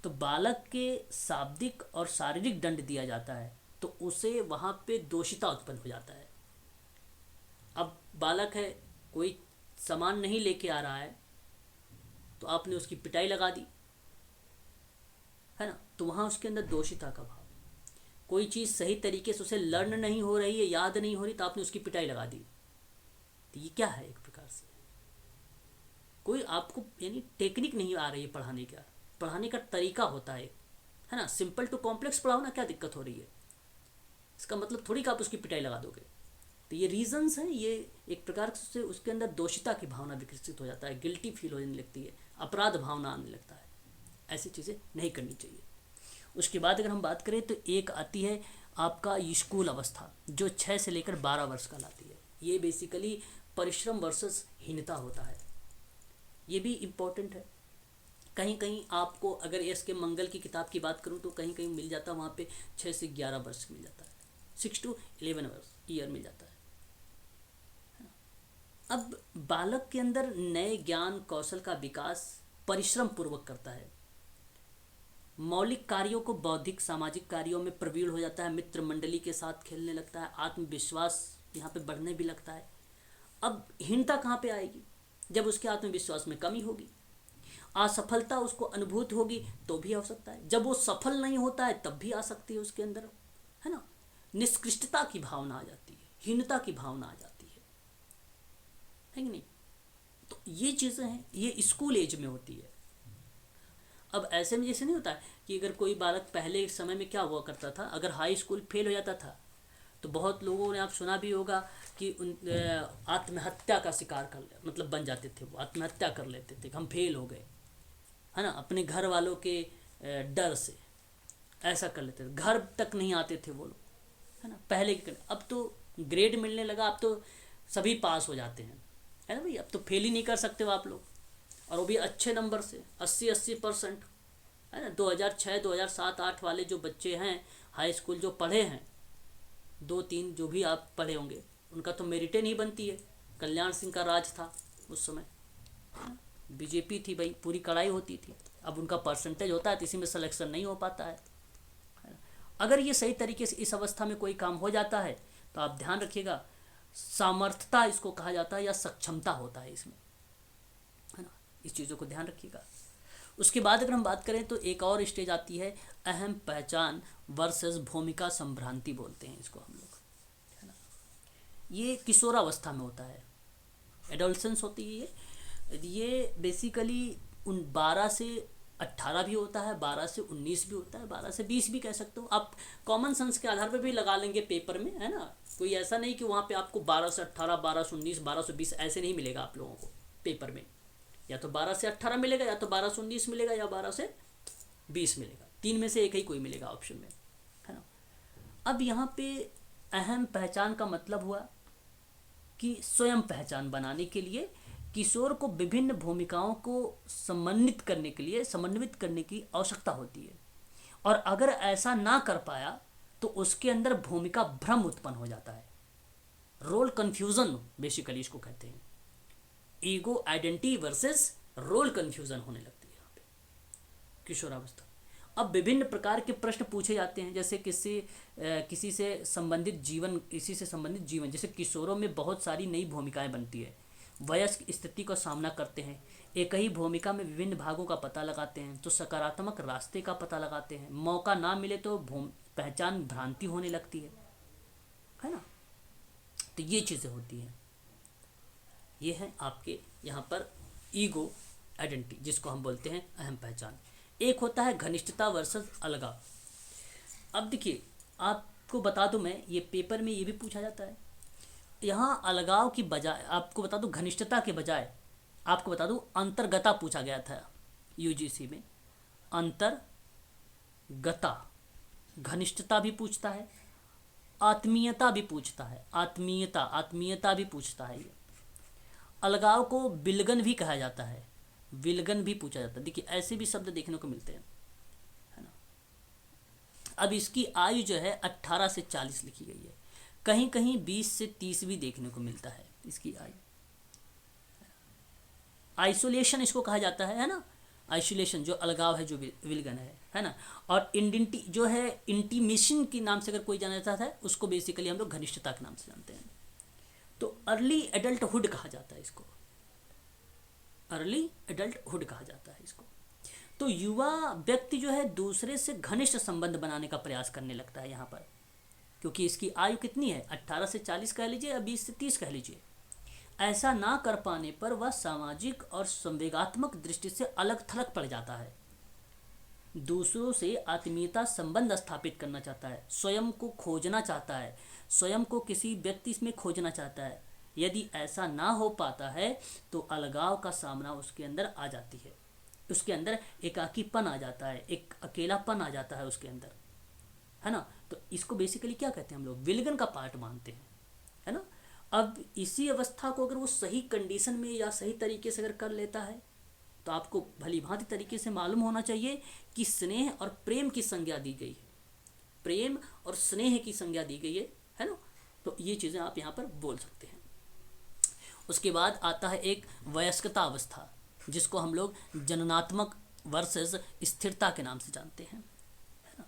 तो बालक के शाब्दिक और शारीरिक दंड दिया जाता है तो उसे वहाँ पे दोषिता उत्पन्न हो जाता है। अब बालक है, कोई सामान नहीं लेके आ रहा है तो आपने उसकी पिटाई लगा दी, है ना, तो वहाँ उसके अंदर दोषिता का भाव। कोई चीज़ सही तरीके से उसे लर्न नहीं हो रही है, याद नहीं हो रही, तो आपने उसकी पिटाई लगा दी, तो ये क्या है, एक प्रकार से कोई आपको यानी टेक्निक नहीं आ रही है पढ़ाने का तरीका होता है ना। सिंपल टू कॉम्प्लेक्स पढ़ाओ ना, क्या दिक्कत हो रही है, इसका मतलब थोड़ी कि आप उसकी पिटाई लगा दोगे। तो ये रीजंस हैं, ये एक प्रकार से उसके अंदर दोषिता की भावना विकसित हो जाता है, गिल्टी फील होने लगती है, अपराध भावना आने लगता है। ऐसी चीज़ें नहीं करनी चाहिए। उसके बाद अगर हम बात करें तो एक आती है आपका स्कूल अवस्था, जो 6 से लेकर 12 वर्ष का लाती है। ये बेसिकली परिश्रम वर्सेस हीनता होता है, ये भी इम्पोर्टेंट है। कहीं कहीं आपको अगर एस के मंगल की किताब की बात करूं तो कहीं कहीं मिल जाता है, वहाँ पे 6 से 11 वर्ष मिल जाता है, 6 to 11 वर्ष ईयर मिल जाता है। अब बालक के अंदर नए ज्ञान कौशल का विकास परिश्रम पूर्वक करता है, मौलिक कार्यों को बौद्धिक सामाजिक कार्यों में प्रवीण हो जाता है, मित्र मंडली के साथ खेलने लगता है, आत्मविश्वास यहाँ पे बढ़ने भी लगता है। अब हीनता कहाँ पे आएगी, जब उसके आत्मविश्वास में कमी होगी, असफलता उसको अनुभूत होगी तो भी हो सकता है, जब वो सफल नहीं होता है तब भी आ सकती है उसके अंदर, है ना। निष्कृष्टता की भावना आ जाती है, हीनता की भावना आ जाती है कि नहीं। तो ये चीज़ें हैं, ये स्कूल एज में होती है। अब ऐसे में जैसे नहीं होता है कि अगर कोई बालक पहले समय में क्या हुआ करता था, अगर हाई स्कूल फेल हो जाता था तो बहुत लोगों ने आप सुना भी होगा कि आत्महत्या का शिकार कर ले, मतलब बन जाते थे, वो आत्महत्या कर लेते थे, हम फेल हो गए, है ना, अपने घर वालों के डर से ऐसा कर लेते थे, घर तक नहीं आते थे वो लोग, है ना। पहले अब तो ग्रेड मिलने लगा, अब तो सभी पास हो जाते हैं, है ना भाई, अब तो फेल ही नहीं कर सकते हो आप लोग, और वो भी अच्छे नंबर से 80% है ना। 2006 2007 8 वाले जो बच्चे हैं हाई स्कूल जो पढ़े हैं, 2-3 जो भी आप पढ़े होंगे, उनका तो मेरिटे नहीं बनती है। कल्याण सिंह का राज था उस समय, बीजेपी थी भाई, पूरी कड़ाई होती थी। अब उनका परसेंटेज होता है तो इसी में सिलेक्शन नहीं हो पाता है। अगर ये सही तरीके से इस अवस्था में कोई काम हो जाता है तो आप ध्यान रखिएगा, सामर्थ्यता इसको कहा जाता है या सक्षमता होता है इसमें, है ना, इस चीज़ों को ध्यान रखिएगा। उसके बाद अगर हम बात करें तो एक और स्टेज आती है अहम पहचान वर्सेस भूमिका संभ्रांति बोलते हैं इसको हम लोग, ये किशोरावस्था में होता है, एडोलसेंस होती है ये बेसिकली उन 12 से 18 भी होता है, 12 से 19 भी होता है, 12 से 20 भी कह सकते हो आप। कॉमन सेंस के आधार पर भी लगा लेंगे पेपर में, है ना। कोई ऐसा नहीं कि वहाँ पे आपको 12 से 18, 12 से 19, 12 से 20 ऐसे नहीं मिलेगा आप लोगों को पेपर में। या तो 12 से 18 मिलेगा, या तो 12 से 19 मिलेगा, या 12 से 20 मिलेगा। तीन में से एक ही कोई मिलेगा ऑप्शन में, है ना। अब यहाँ पे अहम पहचान का मतलब हुआ कि स्वयं पहचान बनाने के लिए किशोर को विभिन्न भूमिकाओं को समन्वित करने की आवश्यकता होती है। और अगर ऐसा ना कर पाया तो उसके अंदर भूमिका भ्रम उत्पन्न हो जाता है। रोल कंफ्यूजन बेसिकली इसको कहते हैं। Ego identity versus role confusion होने लगती है यहाँ पे किशोरावस्था। अब विभिन्न प्रकार के प्रश्न पूछे जाते हैं, जैसे इसी से संबंधित जीवन, जैसे किशोरों में बहुत सारी नई भूमिकाएं बनती है। वयस्क स्थिति का सामना करते हैं, एक ही भूमिका में विभिन्न भागों का पता लगाते हैं, तो सकारात्मक रास्ते का पता लगाते हैं। मौका ना मिले तो पहचान भ्रांति होने लगती है ना। तो ये चीज़ें होती हैं। ये है आपके यहाँ पर ईगो आइडेंटिटी, जिसको हम बोलते हैं अहम पहचान। एक होता है घनिष्ठता वर्सेस अलगाव। अब देखिए, आपको बता दूं मैं, ये पेपर में ये भी पूछा जाता है। यहाँ अलगाव की बजाय आपको बता दूं, घनिष्ठता के बजाय आपको बता दूं अंतर्गता पूछा गया था यूजीसी में। अंतर्गता, घनिष्ठता भी पूछता है, आत्मीयता भी पूछता है, आत्मीयता भी पूछता है। ये अलगाव को विलगन भी कहा जाता है, विलगन भी पूछा जाता है। देखिए ऐसे भी शब्द देखने को मिलते हैं, है ना। अब इसकी आयु जो है 18 से 40 लिखी गई है, कहीं कहीं 20 से 30 भी देखने को मिलता है इसकी आयु। आइसोलेशन इसको कहा जाता है ना। आइसोलेशन जो अलगाव है, जो विलगन है ना। और इंडिटी जो है, इंटीमेशन के नाम से अगर कोई जाना जाता है, उसको बेसिकली हम लोग घनिष्ठता के नाम से जानते हैं। तो अर्ली एडल्टहुड कहा जाता है इसको, अर्ली एडल्टहुड कहा जाता है इसको। तो युवा व्यक्ति जो है दूसरे से घनिष्ठ संबंध बनाने का प्रयास करने लगता है यहाँ पर, क्योंकि इसकी आयु कितनी है, 18 से 40 कह लीजिए या 20 से 30 कह लीजिए। ऐसा ना कर पाने पर वह सामाजिक और संवेगात्मक दृष्टि से अलग थलग पड़ जाता है। दूसरों से आत्मीयता संबंध स्थापित करना चाहता है, स्वयं को खोजना चाहता है, स्वयं को किसी व्यक्ति में खोजना चाहता है। यदि ऐसा ना हो पाता है तो अलगाव का सामना उसके अंदर आ जाती है, उसके अंदर एकाकीपन आ जाता है, एक अकेलापन आ जाता है उसके अंदर, है ना। तो इसको बेसिकली क्या कहते हैं हम लोग, विलगन का पार्ट मानते हैं, है ना। अब इसी अवस्था को अगर वो सही कंडीशन में या सही तरीके से अगर कर लेता है, तो आपको भली भांति तरीके से मालूम होना चाहिए कि स्नेह और प्रेम की संज्ञा दी गई है, प्रेम और स्नेह की संज्ञा दी गई है ना। तो ये चीज़ें आप यहाँ पर बोल सकते हैं। उसके बाद आता है एक वयस्कता अवस्था, जिसको हम लोग जननात्मक वर्सेस स्थिरता के नाम से जानते हैं, है ना।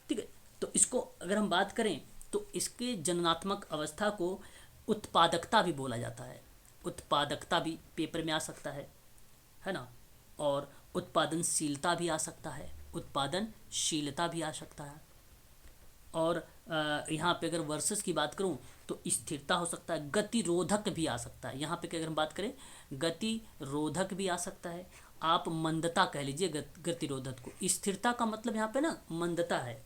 ठीक है, तो इसको अगर हम बात करें तो इसके जननात्मक अवस्था को उत्पादकता भी बोला जाता है। उत्पादकता भी पेपर में आ सकता है ना। और उत्पादनशीलता भी आ सकता है, उत्पादनशीलता भी आ सकता है। और यहाँ पे अगर वर्सेस की बात करूँ तो स्थिरता हो सकता है, गतिरोधक भी आ सकता है। यहाँ पे अगर हम बात करें, गतिरोधक भी आ सकता है। आप मंदता कह लीजिए गतिरोधक को। स्थिरता का मतलब यहाँ पे ना मंदता है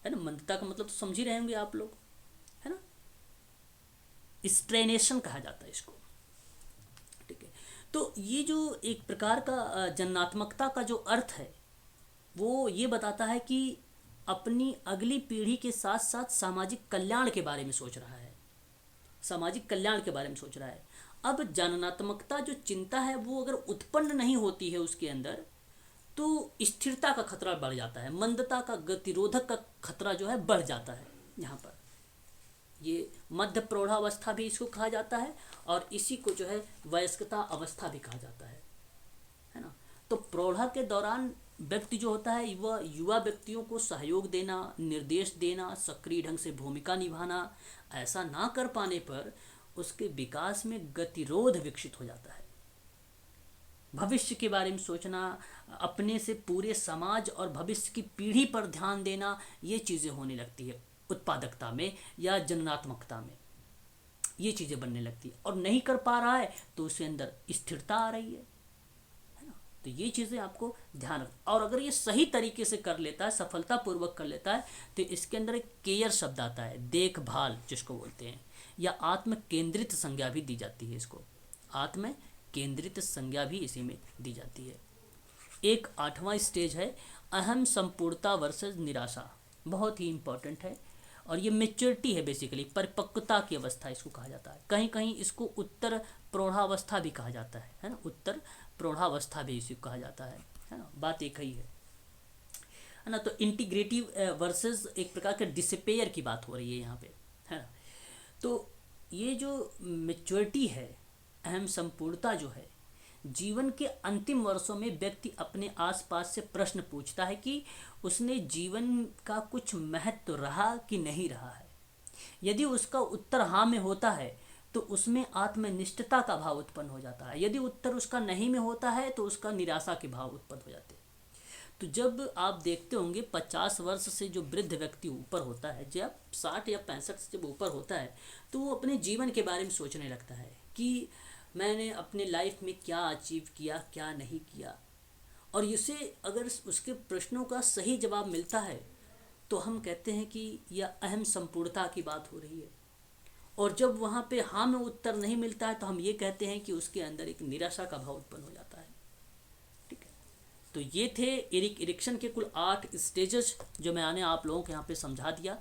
ना। मंदता का मतलब तो समझ ही रहे होंगे आप लोग, है ना। स्ट्रेनेशन कहा जाता है इसको, ठीक है। तो ये जो एक प्रकार का जननात्मकता का जो अर्थ है, वो ये बताता है कि अपनी अगली पीढ़ी के साथ साथ सामाजिक कल्याण के बारे में सोच रहा है, सामाजिक कल्याण के बारे में सोच रहा है। अब जननात्मकता जो चिंता है वो अगर उत्पन्न नहीं होती है उसके अंदर, तो स्थिरता का खतरा बढ़ जाता है, मंदता का, गतिरोधक का खतरा जो है बढ़ जाता है। यहाँ पर ये मध्य प्रौढ़ावस्था भी इसको कहा जाता है, और इसी को जो है वयस्कता अवस्था भी कहा जाता है ना। तो प्रौढ़ा के दौरान व्यक्ति जो होता है वह युवा व्यक्तियों को सहयोग देना, निर्देश देना, सक्रिय ढंग से भूमिका निभाना, ऐसा ना कर पाने पर उसके विकास में गतिरोध विकसित हो जाता है। भविष्य के बारे में सोचना, अपने से पूरे समाज और भविष्य की पीढ़ी पर ध्यान देना, ये चीज़ें होने लगती है। उत्पादकता में या जननात्मकता में, ये चीज़ें बनने लगती है। और नहीं कर पा रहा है तो उसके अंदर स्थिरता आ रही है ना। तो ये चीज़ें आपको ध्यान रख, और अगर ये सही तरीके से कर लेता है, सफलतापूर्वक कर लेता है, तो इसके अंदर एक केयर शब्द आता है, देखभाल जिसको बोलते हैं, या आत्म केंद्रित संज्ञा भी दी जाती है। इसको आत्म केंद्रित संज्ञा भी इसी में दी जाती है। एक 8वां स्टेज है अहम संपूर्णता वर्सेस निराशा, बहुत ही इंपॉर्टेंट है, और ये मेच्योरिटी है, बेसिकली परिपक्वता की अवस्था इसको कहा जाता है। कहीं कहीं इसको उत्तर प्रौढ़ावस्था भी कहा जाता है ना, उत्तर प्रौढ़ावस्था भी इसी को कहा जाता है ना, बात एक ही है ना। तो इंटीग्रेटिव वर्सेस एक प्रकार के डिसपेयर की बात हो रही है यहाँ पे, है ना। तो ये जो मेच्योरिटी है, अहम संपूर्णता जो है, जीवन के अंतिम वर्षों में व्यक्ति अपने आसपास से प्रश्न पूछता है कि उसने जीवन का कुछ महत्व रहा कि नहीं रहा है। यदि उसका उत्तर हाँ में होता है तो उसमें आत्मनिष्ठता का भाव उत्पन्न हो जाता है, यदि उत्तर उसका नहीं में होता है तो उसका निराशा के भाव उत्पन्न हो जाते हैं। तो जब आप देखते होंगे 50 वर्ष से जो वृद्ध व्यक्ति ऊपर होता है, जब 60 या 65 से जब ऊपर होता है, तो वो अपने जीवन के बारे में सोचने लगता है कि मैंने अपने लाइफ में क्या अचीव किया, क्या नहीं किया। और इसे अगर उसके प्रश्नों का सही जवाब मिलता है तो हम कहते हैं कि यह अहम संपूर्णता की बात हो रही है। और जब वहाँ पे हाँ में उत्तर नहीं मिलता है तो हम ये कहते हैं कि उसके अंदर एक निराशा का भाव उत्पन्न हो जाता है। ठीक है, तो ये थे एरिक इरिक्सन के कुल 8 स्टेजेस जो मैंने आप लोगों को यहाँ पे समझा दिया।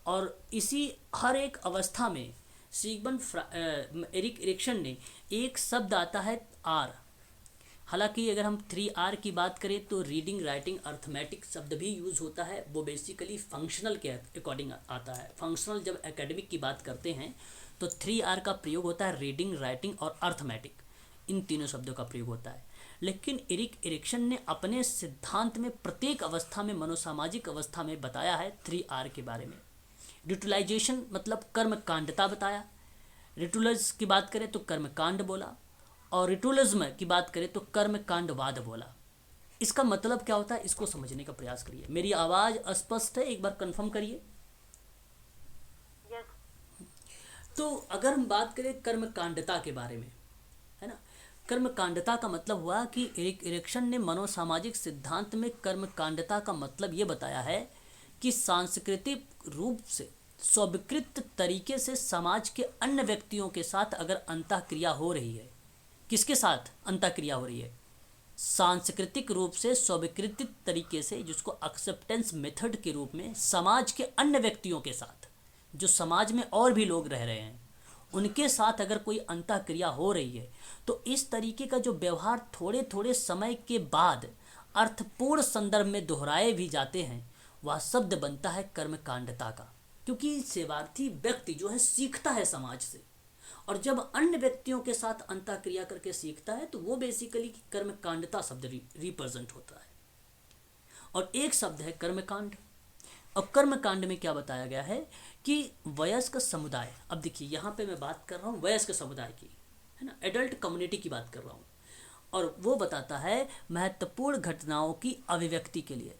और इसी हर एक अवस्था में एरिक इरिक्सन ने एक शब्द आता है आर। हालांकि अगर हम 3R की बात करें तो रीडिंग, राइटिंग, अर्थमेटिक शब्द भी यूज़ होता है, वो बेसिकली फंक्शनल के अकॉर्डिंग आता है। फंक्शनल जब एकेडमिक की बात करते हैं तो 3R का प्रयोग होता है, रीडिंग, राइटिंग और अर्थमेटिक, इन तीनों शब्दों का प्रयोग होता है। लेकिन एरिक इरिक्सन ने अपने सिद्धांत में प्रत्येक अवस्था में, मनोसामाजिक अवस्था में बताया है 3R के बारे में। रिटुलाइजेशन मतलब कर्मकांडता बताया, रिटुलस की बात करें तो कर्मकांड बोला, और रिटुलिज्म की बात करें तो कर्मकांडवाद बोला। इसका मतलब क्या होता है, इसको समझने का प्रयास करिए। मेरी आवाज़ स्पष्ट है, एक बार कंफर्म करिए। यस। तो अगर हम बात करें कर्मकांडता के बारे में, है ना, कर्मकांडता का मतलब हुआ कि एरिक इरिक्सन ने मनोसामाजिक सिद्धांत में कर्मकांडता का मतलब ये बताया है कि सांस्कृतिक रूप से स्वीकृत तरीके से समाज के अन्य व्यक्तियों के साथ अगर अंतःक्रिया हो रही है, किसके साथ अंतःक्रिया हो रही है, सांस्कृतिक रूप से स्वीकृत तरीके से, जिसको एक्सेप्टेंस मेथड के रूप में समाज के अन्य व्यक्तियों के साथ, जो समाज में और भी लोग रह रहे हैं, उनके साथ अगर कोई अंतःक्रिया हो रही है, तो इस तरीके का जो व्यवहार थोड़े थोड़े समय के बाद अर्थपूर्ण संदर्भ में दोहराए भी जाते हैं, वह शब्द बनता है कर्मकांडता का। क्योंकि सेवार्थी व्यक्ति जो है सीखता है समाज से, और जब अन्य व्यक्तियों के साथ अंतःक्रिया करके सीखता है तो वो बेसिकली कर्मकांडता शब्द रिप्रेजेंट होता है। और एक शब्द है कर्मकांड, और कर्मकांड में क्या बताया गया है कि वयस्क समुदाय, अब देखिए यहाँ पे मैं बात कर रहा हूँ वयस्क समुदाय की, है ना, एडल्ट कम्युनिटी की बात कर रहा हूँ, और वो बताता है महत्वपूर्ण घटनाओं की अभिव्यक्ति के लिए।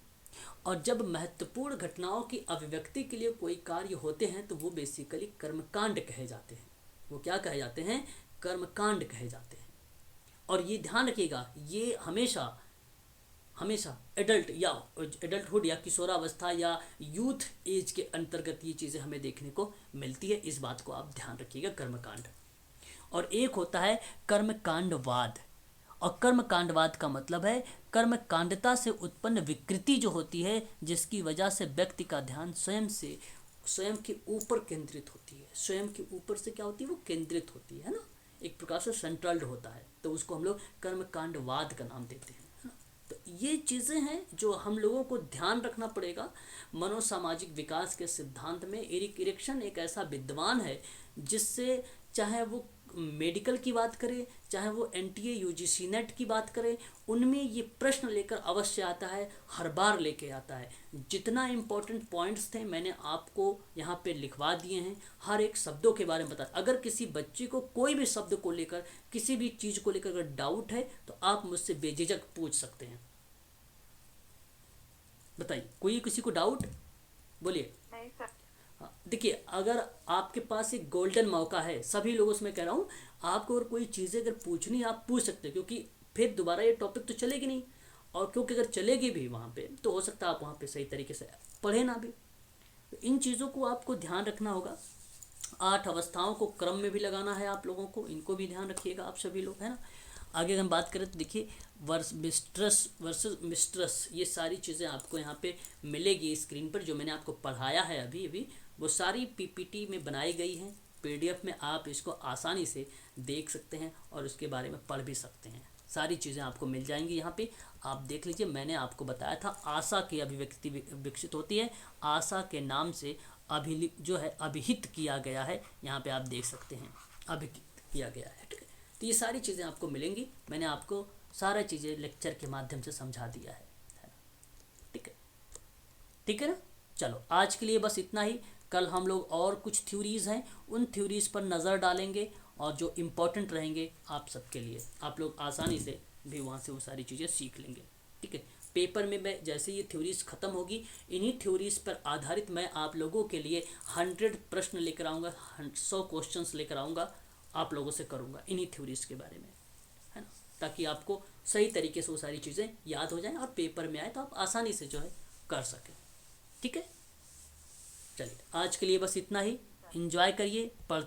और जब महत्वपूर्ण घटनाओं की अभिव्यक्ति के लिए कोई कार्य होते हैं तो वो बेसिकली कर्मकांड कहे जाते हैं। वो क्या कहे जाते हैं, कर्मकांड कहे जाते हैं। और ये ध्यान रखिएगा, ये हमेशा हमेशा एडल्टहुड या किशोरावस्था या यूथ एज के अंतर्गत ये चीज़ें हमें देखने को मिलती है। इस बात को आप ध्यान रखिएगा, कर्मकांड। और एक होता है कर्मकांडवाद, और कर्मकांडवाद का मतलब है कर्मकांडता से उत्पन्न विकृति जो होती है, जिसकी वजह से व्यक्ति का ध्यान स्वयं के ऊपर केंद्रित होती है। स्वयं के ऊपर से क्या होती है, वो केंद्रित होती है ना, एक प्रकार से सेंट्रल्ड होता है, तो उसको हम लोग कर्मकांडवाद का नाम देते हैं, है ना। तो ये चीज़ें हैं जो हम लोगों को ध्यान रखना पड़ेगा। मनोसामाजिक विकास के सिद्धांत में एरिक इरिक्सन एक ऐसा विद्वान है जिससे, चाहे वो मेडिकल की बात करें, चाहे वो एनटीए यूजीसी नेट की बात करें, उनमें ये प्रश्न लेकर अवश्य आता है, हर बार लेके आता है। जितना इम्पोर्टेंट पॉइंट्स थे मैंने आपको यहाँ पे लिखवा दिए हैं, हर एक शब्दों के बारे में बता। अगर किसी बच्चे को कोई भी शब्द को लेकर, किसी भी चीज़ को लेकर अगर डाउट है तो आप मुझसे बेझिझक पूछ सकते हैं। बताइए, कोई किसी को डाउट, बोलिए। नहीं सर। देखिए, अगर आपके पास एक गोल्डन मौका है, सभी लोगों से मैं कह रहा हूँ, आपको अगर कोई चीज़ें अगर पूछनी है आप पूछ सकते हैं, क्योंकि फिर दोबारा ये टॉपिक तो चलेगी नहीं। और क्योंकि अगर चलेगी भी वहाँ पे तो हो सकता है आप वहाँ पे सही तरीके से पढ़े ना भी। तो इन चीज़ों को आपको ध्यान रखना होगा। 8 अवस्थाओं को क्रम में भी लगाना है आप लोगों को, इनको भी ध्यान रखिएगा आप सभी लोग, है ना। आगे अगर हम बात करें तो देखिए, वर्स मिस्ट्रस वर्सेस मिस्ट्रस, ये सारी चीज़ें आपको यहाँ पे मिलेगी स्क्रीन पर, जो मैंने आपको पढ़ाया है अभी अभी, वो सारी पीपीटी में बनाई गई हैं। पीडीएफ में आप इसको आसानी से देख सकते हैं और उसके बारे में पढ़ भी सकते हैं। सारी चीज़ें आपको मिल जाएंगी यहाँ पे, आप देख लीजिए। मैंने आपको बताया था आशा की अभिव्यक्ति विकसित होती है, आशा के नाम से जो है अभिहित किया गया है, यहाँ पे आप देख सकते हैं, अभिहित किया गया है, ठीक है। तो ये सारी चीज़ें आपको मिलेंगी, मैंने आपको सारा चीज़ें लेक्चर के माध्यम से समझा दिया है ना? ठीक है, ठीक है ना। चलो आज के लिए बस इतना ही। कल हम लोग और कुछ थ्योरीज़ हैं, उन थ्योरीज़ पर नज़र डालेंगे और जो इम्पोर्टेंट रहेंगे आप सबके लिए, आप लोग आसानी से भी वहाँ से वो सारी चीज़ें सीख लेंगे, ठीक है। पेपर में मैं जैसे ये थ्योरीज ख़त्म होगी, इन्हीं थ्योरीज पर आधारित मैं आप लोगों के लिए 100 प्रश्न लेकर आऊँगा, 100 क्वेश्चंस लेकर आऊँगा, आप लोगों से करूँगा इन्हीं थ्योरीज के बारे में, है ना, ताकि आपको सही तरीके से वो सारी चीज़ें याद हो जाएं और पेपर में आए तो आप आसानी से जो है कर सकें, ठीक है। चलिए आज के लिए बस इतना ही। एंजॉय करिए, पढ़ते